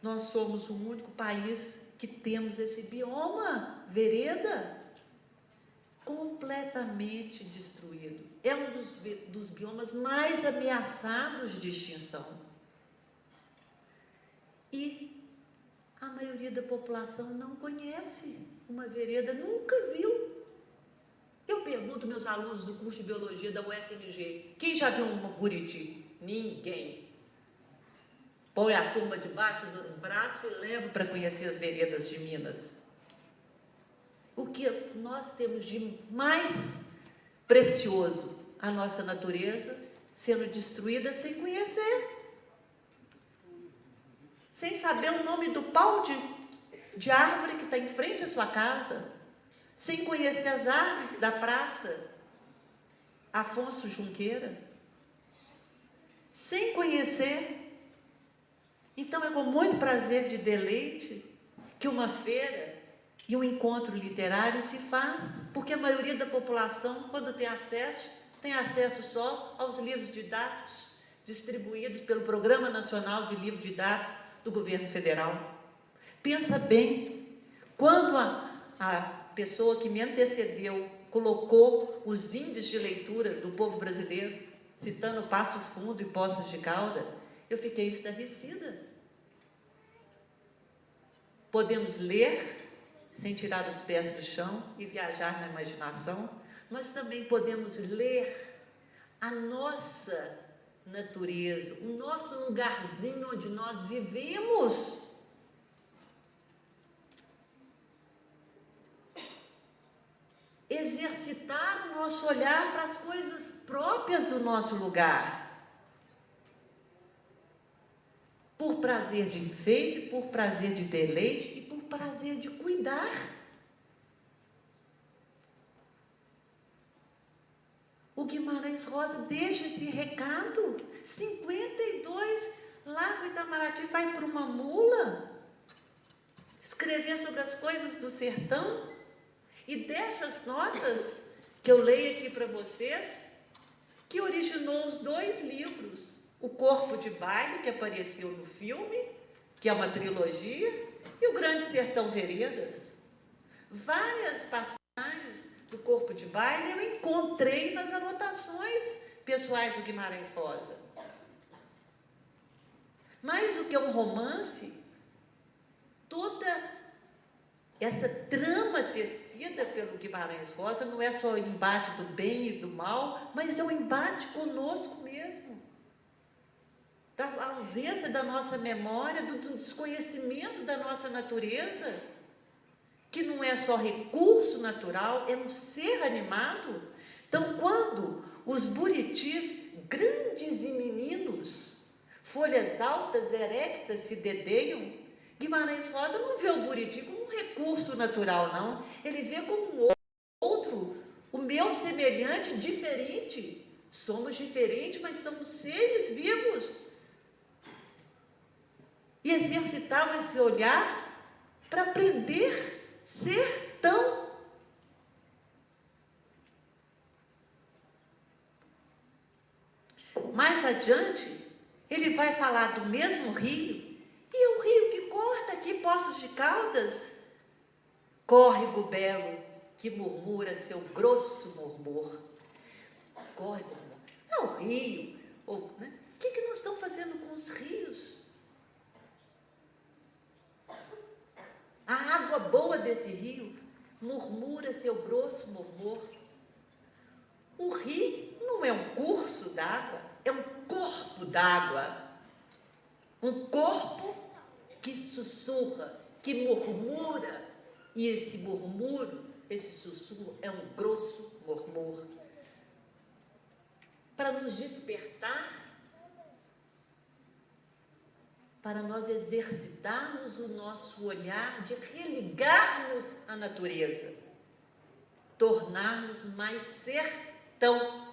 Nós somos o único país que temos esse bioma, vereda, completamente destruído. É um dos biomas mais ameaçados de extinção. E a maioria da população não conhece uma vereda, nunca viu. Eu pergunto aos meus alunos do curso de Biologia da UFMG, quem já viu uma buriti? Ninguém. Põe a turma debaixo do braço e leva para conhecer as veredas de Minas. O que nós temos de mais precioso, a nossa natureza sendo destruída sem conhecer. Sem saber o nome do pau de árvore que está em frente à sua casa, sem conhecer as árvores da praça Afonso Junqueira, sem conhecer. Então é com muito prazer de deleite que uma feira e um encontro literário se faz, porque a maioria da população, quando tem acesso só aos livros didáticos distribuídos pelo Programa Nacional de Livro Didático do Governo Federal. Pensa bem, quando a pessoa que me antecedeu colocou os índices de leitura do povo brasileiro, citando Passo Fundo e Poços de Caldas, eu fiquei estarrecida. Podemos ler sem tirar os pés do chão e viajar na imaginação, mas também podemos ler a nossa natureza, o nosso lugarzinho onde nós vivemos. Exercitar o nosso olhar para as coisas próprias do nosso lugar. Por prazer de enfeite, por prazer de deleite e por prazer de cuidar. O Guimarães Rosa deixa esse recado. 52, Largo Itamaraty vai para uma mula escrever sobre as coisas do sertão. E dessas notas que eu leio aqui para vocês, que originou os 2 livros, O Corpo de Baile, que apareceu no filme, que é uma trilogia, e O Grande Sertão Veredas. Várias passagens do Corpo de Baile eu encontrei nas anotações pessoais do Guimarães Rosa. Mais do que um romance, toda essa trama tecida pelo Guimarães Rosa não é só o embate do bem e do mal, mas é um embate conosco mesmo. Da ausência da nossa memória, do desconhecimento da nossa natureza, que não é só recurso natural, é um ser animado. Então, quando os buritis, grandes e meninos, folhas altas, erectas, se dedeiam, Guimarães Rosa não vê o buriti como um recurso natural, não. Ele vê como um outro, o meu semelhante, diferente. Somos diferentes, mas somos seres vivos. E exercitar esse olhar para aprender a ser tão. Mais adiante, ele vai falar do mesmo rio. E o rio que corta aqui Poços de Caldas, córrego belo que murmura seu grosso murmur. Córrego, é o rio. Né? O que nós estamos fazendo com os rios? A água boa desse rio murmura seu grosso murmur. O rio não é um curso d'água, é um corpo d'água. Um corpo que sussurra, que murmura, e esse murmúrio, esse sussurro é um grosso murmúrio. Para nos despertar, para nós exercitarmos o nosso olhar de religarmos à natureza, tornarmos mais sertão.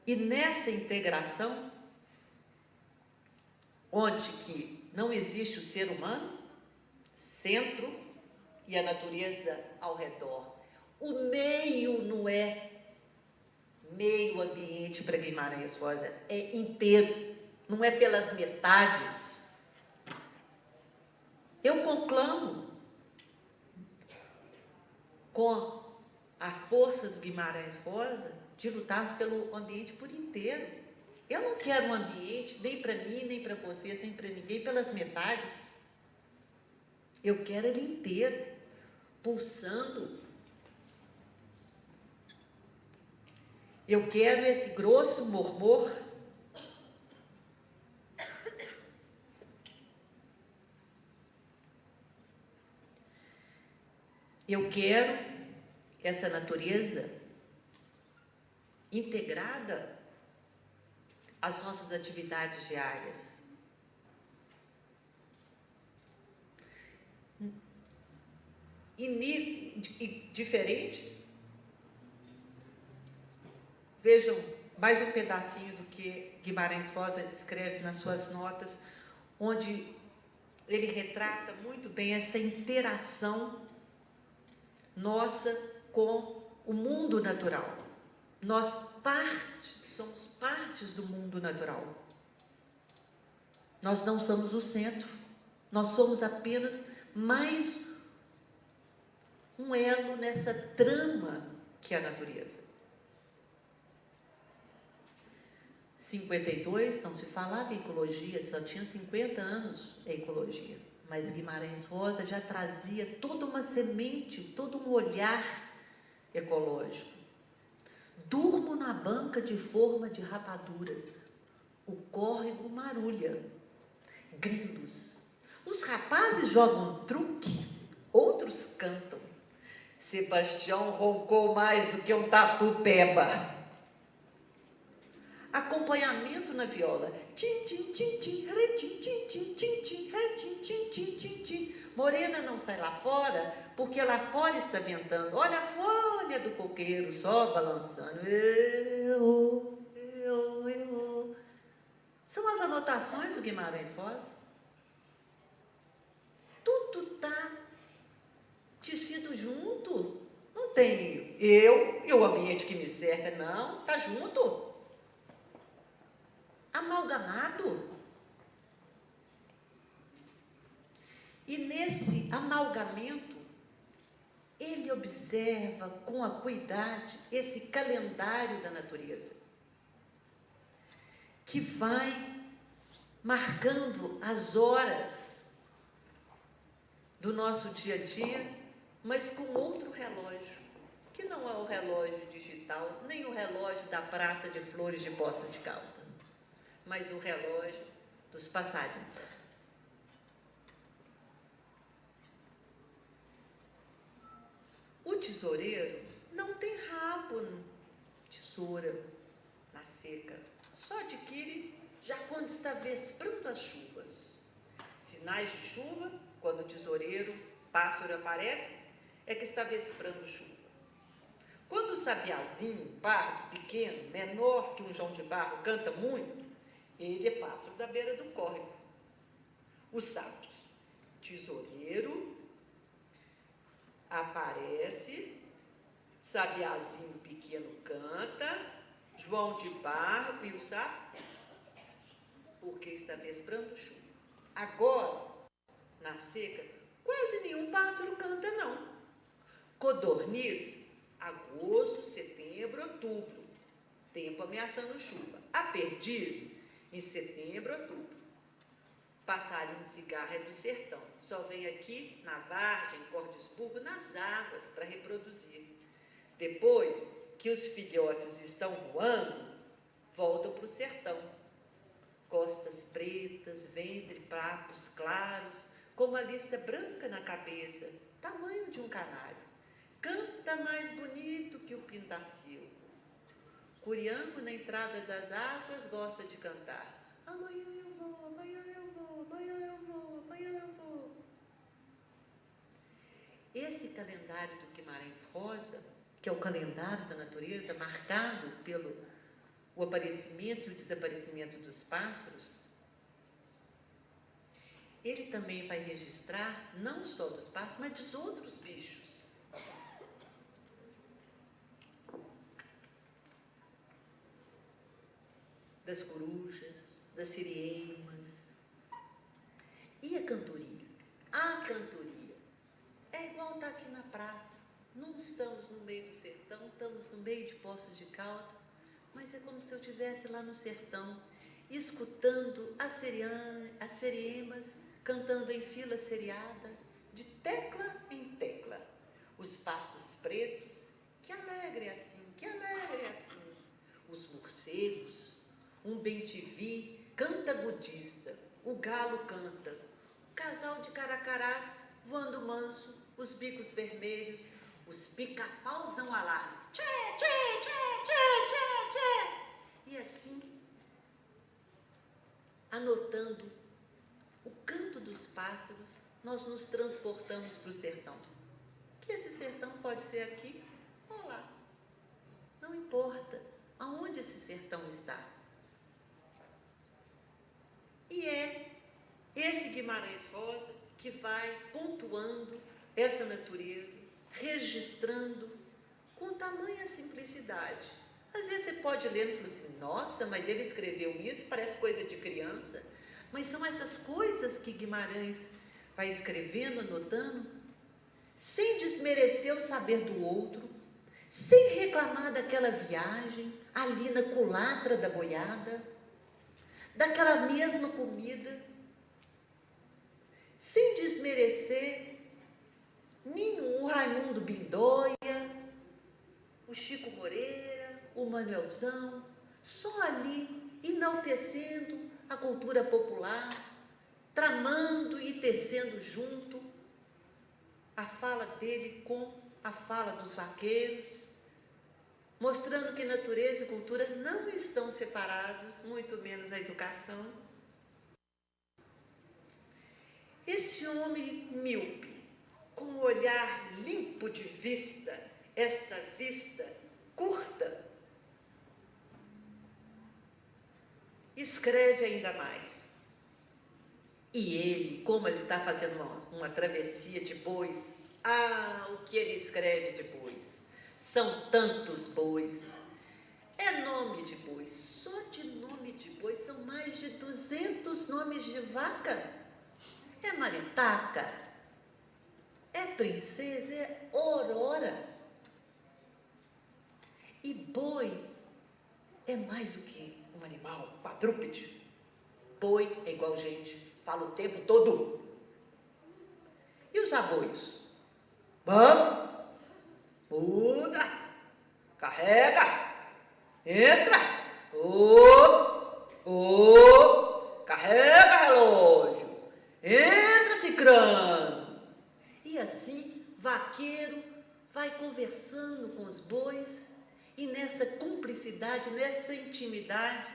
E nessa integração, onde que não existe o ser humano, centro, e a natureza ao redor. O meio não é meio ambiente para Guimarães Rosa, é inteiro, não é pelas metades. Eu conclamo, com a força do Guimarães Rosa, de lutar pelo ambiente por inteiro. Eu não quero um ambiente, nem para mim, nem para vocês, nem para ninguém, pelas metades. Eu quero ele inteiro, pulsando. Eu quero esse grosso murmur. Eu quero essa natureza integrada às nossas atividades diárias. E diferente, vejam mais um pedacinho do que Guimarães Rosa escreve nas suas notas, onde ele retrata muito bem essa interação nossa com o mundo natural. Nós somos partes do mundo natural. Nós não somos o centro, nós somos apenas mais um elo nessa trama que é a natureza. 52, não se falava em ecologia, só tinha 50 anos a ecologia, mas Guimarães Rosa já trazia toda uma semente, todo um olhar ecológico. Durmo na banca de forma de rapaduras, o córrego marulha, grilos. Os rapazes jogam truque, outros cantam. Sebastião roncou mais do que um tatu-peba. Acompanhamento na viola. Tim, tim, tim, tim, re, tim, tim, tim, tim, tim, re, tim, tim, tim, tim, tim. Morena não sai lá fora, porque lá fora está ventando. Olha a folha do coqueiro só balançando. São as anotações do Guimarães Rosa. Tudo está tecido junto. Não tem eu e o ambiente que me cerca, não. Está junto. Amalgamado. E nesse amalgamento, ele observa com acuidade esse calendário da natureza, que vai marcando as horas do nosso dia a dia, mas com outro relógio, que não é o relógio digital, nem o relógio da Praça de Flores de Poços de Caldas, mas o relógio dos passarinhos. O tesoureiro não tem rabo, tesoura na seca, só adquire já quando está vesprando as chuvas. Sinais de chuva, quando o tesoureiro, pássaro aparece, é que está vesprando chuva. Quando o sabiazinho, pardo, pequeno, menor que um João de Barro, canta muito, ele é pássaro da beira do córrego. Os sapos, tesoureiro, aparece, sabiazinho pequeno canta, João de Barro e o sapo, porque está vesprando chuva. Agora, na seca, quase nenhum pássaro canta, não. Codorniz, agosto, setembro, outubro, tempo ameaçando chuva. A perdiz, em setembro, outubro. Passarinho cigarra é do sertão, só vem aqui na Vargem, Cordesburgo, nas águas para reproduzir. Depois que os filhotes estão voando, voltam para o sertão. Costas pretas, ventre, papos claros, com uma lista branca na cabeça, tamanho de um canário. Canta mais bonito que o pintacil. Curiango, na entrada das águas, gosta de cantar. Amanhã eu vou, amanhã eu vou, amanhã eu vou, amanhã eu vou. Esse calendário do Guimarães Rosa, que é o calendário da natureza, marcado pelo o aparecimento e o desaparecimento dos pássaros, ele também vai registrar não só dos pássaros, mas dos outros bichos. Das corujas, das siriemas. E a cantoria? A cantoria é igual estar aqui na praça. Não estamos no meio do sertão, estamos no meio de Poços de Caldas, mas é como se eu estivesse lá no sertão, escutando as seriemas cantando em fila seriada, de tecla em tecla. Os passos pretos, que alegre é assim, que alegre é assim. Os morcegos, um bem-te-vi canta budista, o galo canta, o casal de caracarás voando manso, os bicos vermelhos, os pica-paus dão alarme, tchê, tchê, tchê, tchê, tchê, tchê. E assim, anotando o canto dos pássaros, nós nos transportamos para o sertão. Que esse sertão pode ser aqui ou lá. Não importa aonde esse sertão está. E é esse Guimarães Rosa que vai pontuando essa natureza, registrando com tamanha simplicidade. Às vezes você pode ler e falar assim, nossa, mas ele escreveu isso, parece coisa de criança. Mas são essas coisas que Guimarães vai escrevendo, anotando, sem desmerecer o saber do outro, sem reclamar daquela viagem, ali na culatra da boiada, daquela mesma comida, sem desmerecer nenhum, o Raimundo Bindóia, o Chico Moreira, o Manuelzão, só ali enaltecendo a cultura popular, tramando e tecendo junto a fala dele com a fala dos vaqueiros, mostrando que natureza e cultura não estão separados, muito menos a educação. Esse homem míope, com o olhar limpo de vista, esta vista curta, escreve ainda mais. E ele, como ele está fazendo uma travessia de bois, o que ele escreve de bois? São tantos bois. É nome de bois. Só de nome de bois são mais de 200 nomes de vaca. É maritaca, é princesa, é aurora. E boi é mais do que um animal quadrúpede. Boi é igual gente, fala o tempo todo. E os aboios? Vamos, muda, carrega, entra, carrega relógio, entra cicrano. E assim, vaqueiro vai conversando com os bois e nessa cumplicidade, nessa intimidade,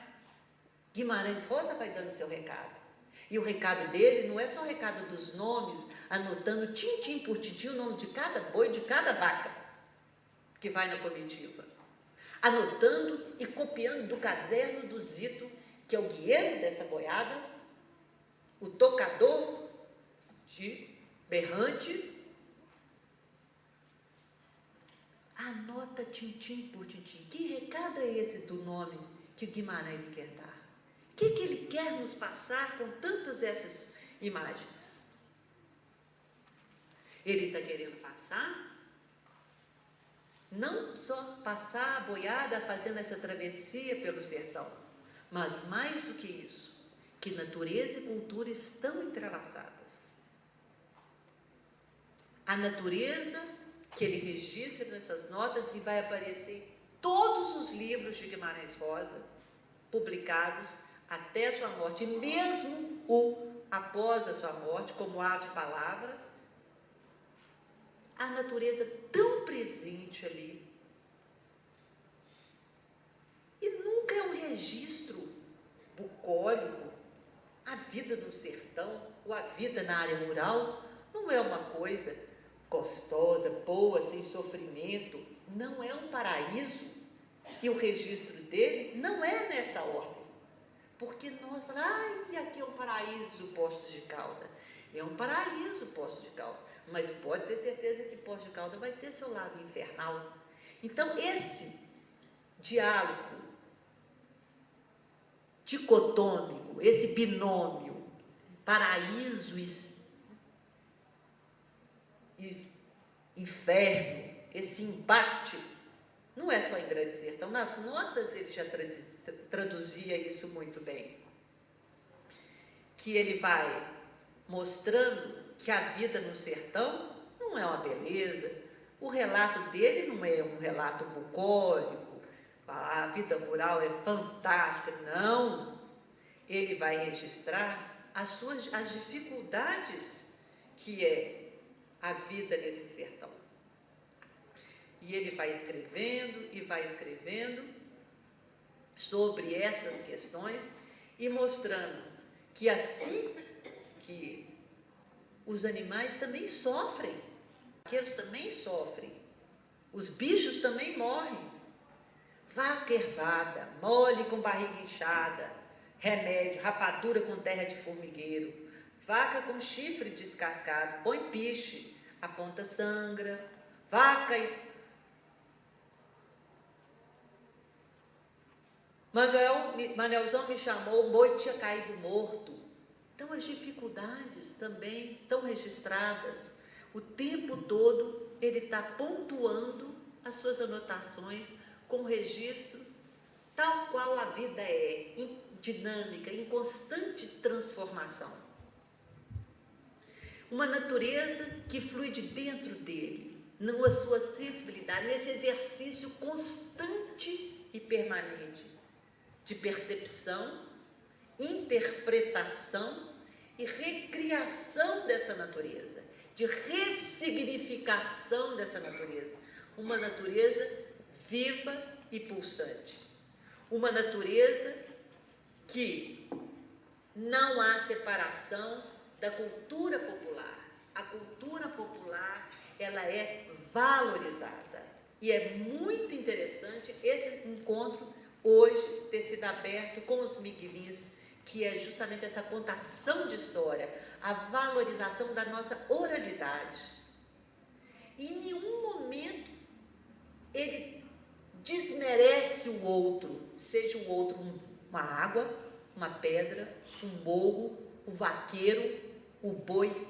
Guimarães Rosa vai dando seu recado. E o recado dele não é só o recado dos nomes, anotando tintim por tintim o nome de cada boi, de cada vaca que vai na comitiva. Anotando e copiando do caderno do Zito, que é o guieiro dessa boiada, o tocador de berrante. Anota tintim por tintim. Que recado é esse do nome que o Guimarães quer dar? O que ele quer nos passar com tantas essas imagens? Ele está querendo passar, não só passar a boiada fazendo essa travessia pelo sertão, mas mais do que isso, que natureza e cultura estão entrelaçadas. A natureza que ele registra nessas notas e vai aparecer em todos os livros de Guimarães Rosa, publicados até a sua morte, e mesmo após a sua morte, como ave palavra, a natureza tão presente ali. E nunca é um registro bucólico. A vida no sertão, ou a vida na área rural, não é uma coisa gostosa, boa, sem sofrimento, não é um paraíso. E o registro dele não é nessa ordem. Porque nós falamos, aqui é um paraíso, Poços de Caldas. É um paraíso, Poços de Caldas. Mas pode ter certeza que Poços de Caldas vai ter seu lado infernal. Então, esse diálogo dicotômico, esse binômio, paraíso e inferno, esse embate, não é só em Grande Sertão. Nas notas ele já traduzia isso muito bem. Que ele vai mostrando que a vida no sertão não é uma beleza. O relato dele não é um relato bucólico, a vida rural é fantástica. Não. Ele vai registrar as dificuldades que é a vida nesse sertão. E ele vai escrevendo sobre essas questões e mostrando que assim que os animais também sofrem, os vaqueiros também sofrem, os bichos também morrem. Vaca ervada, mole com barriga inchada, remédio, rapadura com terra de formigueiro, vaca com chifre descascado, põe piche, a ponta sangra, vaca Manelzão me chamou, o boi tinha caído morto. Então, as dificuldades também estão registradas. O tempo todo, ele está pontuando as suas anotações com registro, tal qual a vida é, dinâmica, em constante transformação. Uma natureza que flui de dentro dele, na sua sensibilidade, nesse exercício constante e permanente de percepção, interpretação e recriação dessa natureza, de ressignificação dessa natureza. Uma natureza viva e pulsante. Uma natureza que não há separação da cultura popular. A cultura popular, ela é valorizada. E é muito interessante esse encontro hoje ter sido aberto com os miguelins, que é justamente essa contação de história, a valorização da nossa oralidade. E em nenhum momento ele desmerece o outro, seja o outro uma água, uma pedra, um morro, o vaqueiro, o boi.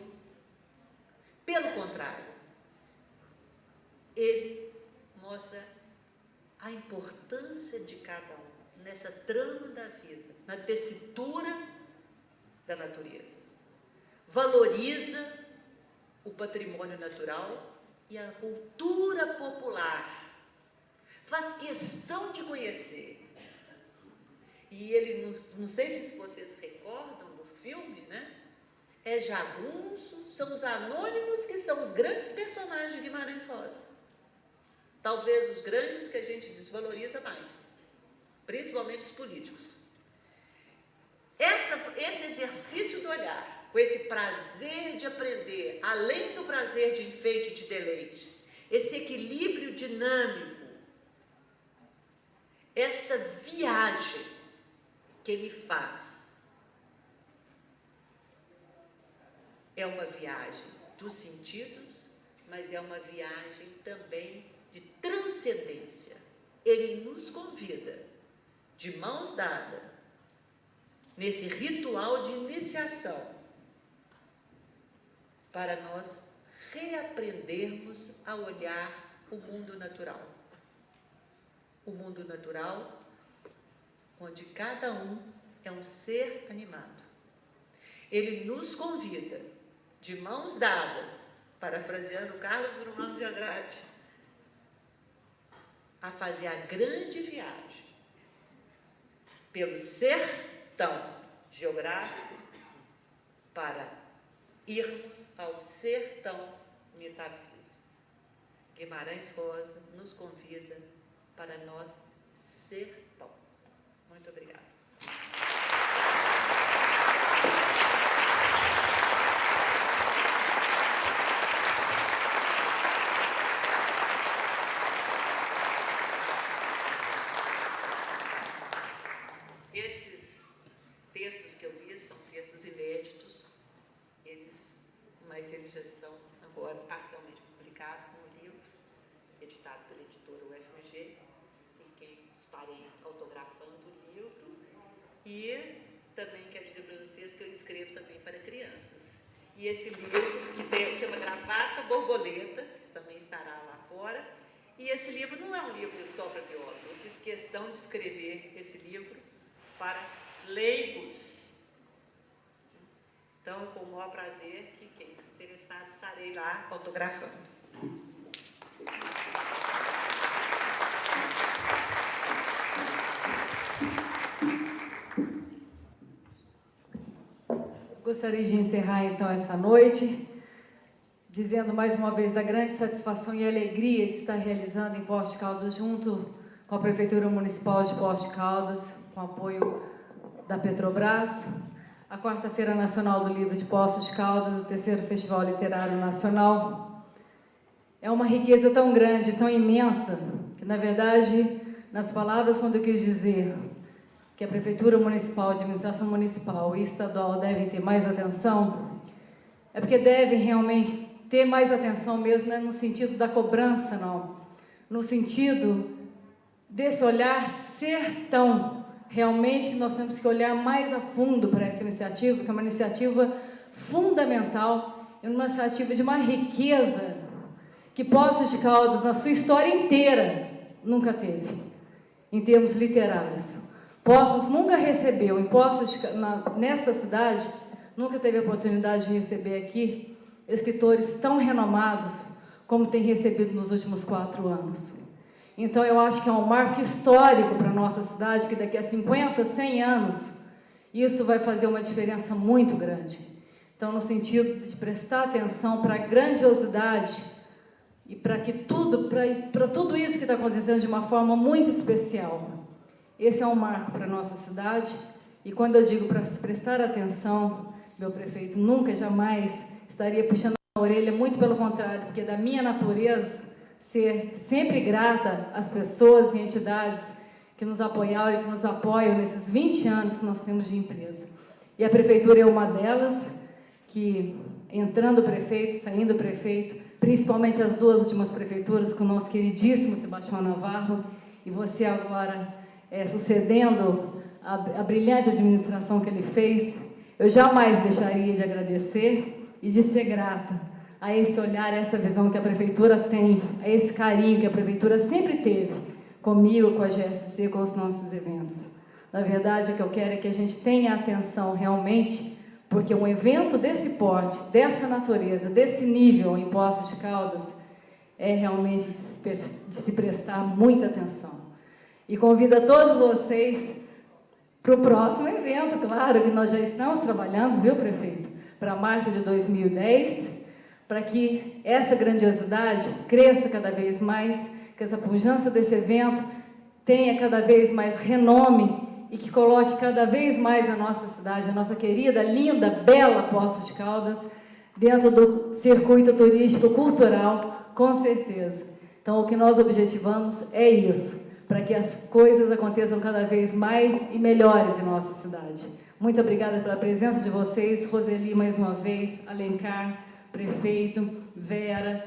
Pelo contrário, ele mostra a importância de cada um nessa trama da vida, na tessitura da natureza. Valoriza o patrimônio natural e a cultura popular. Faz questão de conhecer. E ele, não sei se vocês recordam do filme, né? É jagunço, são os anônimos que são os grandes personagens de Guimarães Rosa. Talvez os grandes que a gente desvaloriza mais, principalmente os políticos. Esse exercício do olhar, com esse prazer de aprender, além do prazer de enfeite e de deleite, esse equilíbrio dinâmico, essa viagem que ele faz, é uma viagem dos sentidos, mas é uma viagem também de transcendência. Ele nos convida, de mãos dadas, nesse ritual de iniciação, para nós reaprendermos a olhar o mundo natural. O mundo natural, onde cada um é um ser animado. Ele nos convida, de mãos dadas, parafraseando Carlos Drummond de Andrade, a fazer a grande viagem pelo sertão geográfico para irmos ao sertão metafísico. Guimarães Rosa nos convida para nós sertão. Muito obrigada. Esses textos que eu li são textos inéditos, mas eles já estão agora parcialmente publicados no livro, editado pela editora UFMG, em quem estarei autografando o livro. E também quero dizer para vocês que eu escrevo também para crianças. E esse livro, que chama Gravata Borboleta, que também estará lá fora, e esse livro não é um livro só para biólogos. Eu fiz questão de escrever esse livro para leigos. Então, com o maior prazer, que quem se interessar, estarei lá autografando. Gostaria de encerrar, então, essa noite, dizendo mais uma vez da grande satisfação e alegria de estar realizando em Poços de Caldas, junto com a Prefeitura Municipal de Poços de Caldas, com apoio da Petrobras, a Quarta-feira Nacional do Livro de Poços de Caldas, o 3º Festival Literário Nacional. É uma riqueza tão grande, tão imensa, que, na verdade, nas palavras, quando eu quis dizer que a Prefeitura Municipal, a Administração Municipal e Estadual devem ter mais atenção, é porque devem realmente ter mais atenção mesmo, não é no sentido da cobrança, não. No sentido desse olhar sertão, realmente que nós temos que olhar mais a fundo para essa iniciativa, que é uma iniciativa fundamental, é uma iniciativa de uma riqueza que Poços de Caldas, na sua história inteira, nunca teve, em termos literários. Poços nunca recebeu, nessa cidade, nunca teve a oportunidade de receber aqui escritores tão renomados como tem recebido nos últimos 4 anos. Então, eu acho que é um marco histórico para a nossa cidade, que daqui a 50, 100 anos, isso vai fazer uma diferença muito grande. Então, no sentido de prestar atenção para a grandiosidade e para tudo isso que está acontecendo de uma forma muito especial. Esse é um marco para a nossa cidade, e quando eu digo para se prestar atenção, meu prefeito nunca, jamais estaria puxando a orelha, muito pelo contrário, porque da minha natureza, ser sempre grata às pessoas e entidades que nos apoiaram e que nos apoiam nesses 20 anos que nós temos de empresa. E a prefeitura é uma delas, que entrando prefeito, saindo prefeito, principalmente as 2 últimas prefeituras com o nosso queridíssimo Sebastião Navarro, e você agora sucedendo a brilhante administração que ele fez, eu jamais deixaria de agradecer e de ser grata a esse olhar, a essa visão que a prefeitura tem, a esse carinho que a prefeitura sempre teve comigo, com a GSC, com os nossos eventos. Na verdade, o que eu quero é que a gente tenha atenção realmente, porque um evento desse porte, dessa natureza, desse nível em Poços de Caldas, é realmente de se prestar muita atenção. E convido a todos vocês para o próximo evento, claro, que nós já estamos trabalhando, viu, prefeito? Para março de 2010, para que essa grandiosidade cresça cada vez mais, que essa pujança desse evento tenha cada vez mais renome e que coloque cada vez mais a nossa cidade, a nossa querida, linda, bela Poços de Caldas, dentro do circuito turístico cultural, com certeza. Então, o que nós objetivamos é isso, para que as coisas aconteçam cada vez mais e melhores em nossa cidade. Muito obrigada pela presença de vocês, Roseli mais uma vez, Alencar, prefeito, Vera,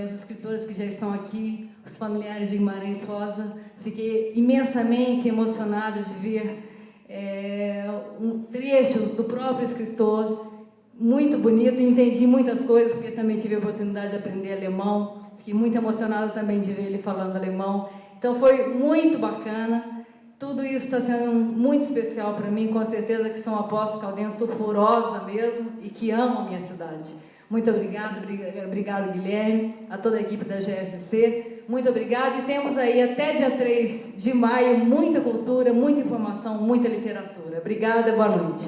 os escritores que já estão aqui, os familiares de Guimarães Rosa. Fiquei imensamente emocionada de ver trechos do próprio escritor, muito bonito, entendi muitas coisas, porque também tive a oportunidade de aprender alemão, fiquei muito emocionada também de ver ele falando alemão. Então foi muito bacana, tudo isso está sendo muito especial para mim, com certeza que sou uma poço-caldense sulfurosa mesmo e que amo a minha cidade. Muito obrigada, obrigado Guilherme, a toda a equipe da GSC, muito obrigada, e temos aí até dia 3 de maio muita cultura, muita informação, muita literatura. Obrigada, boa noite.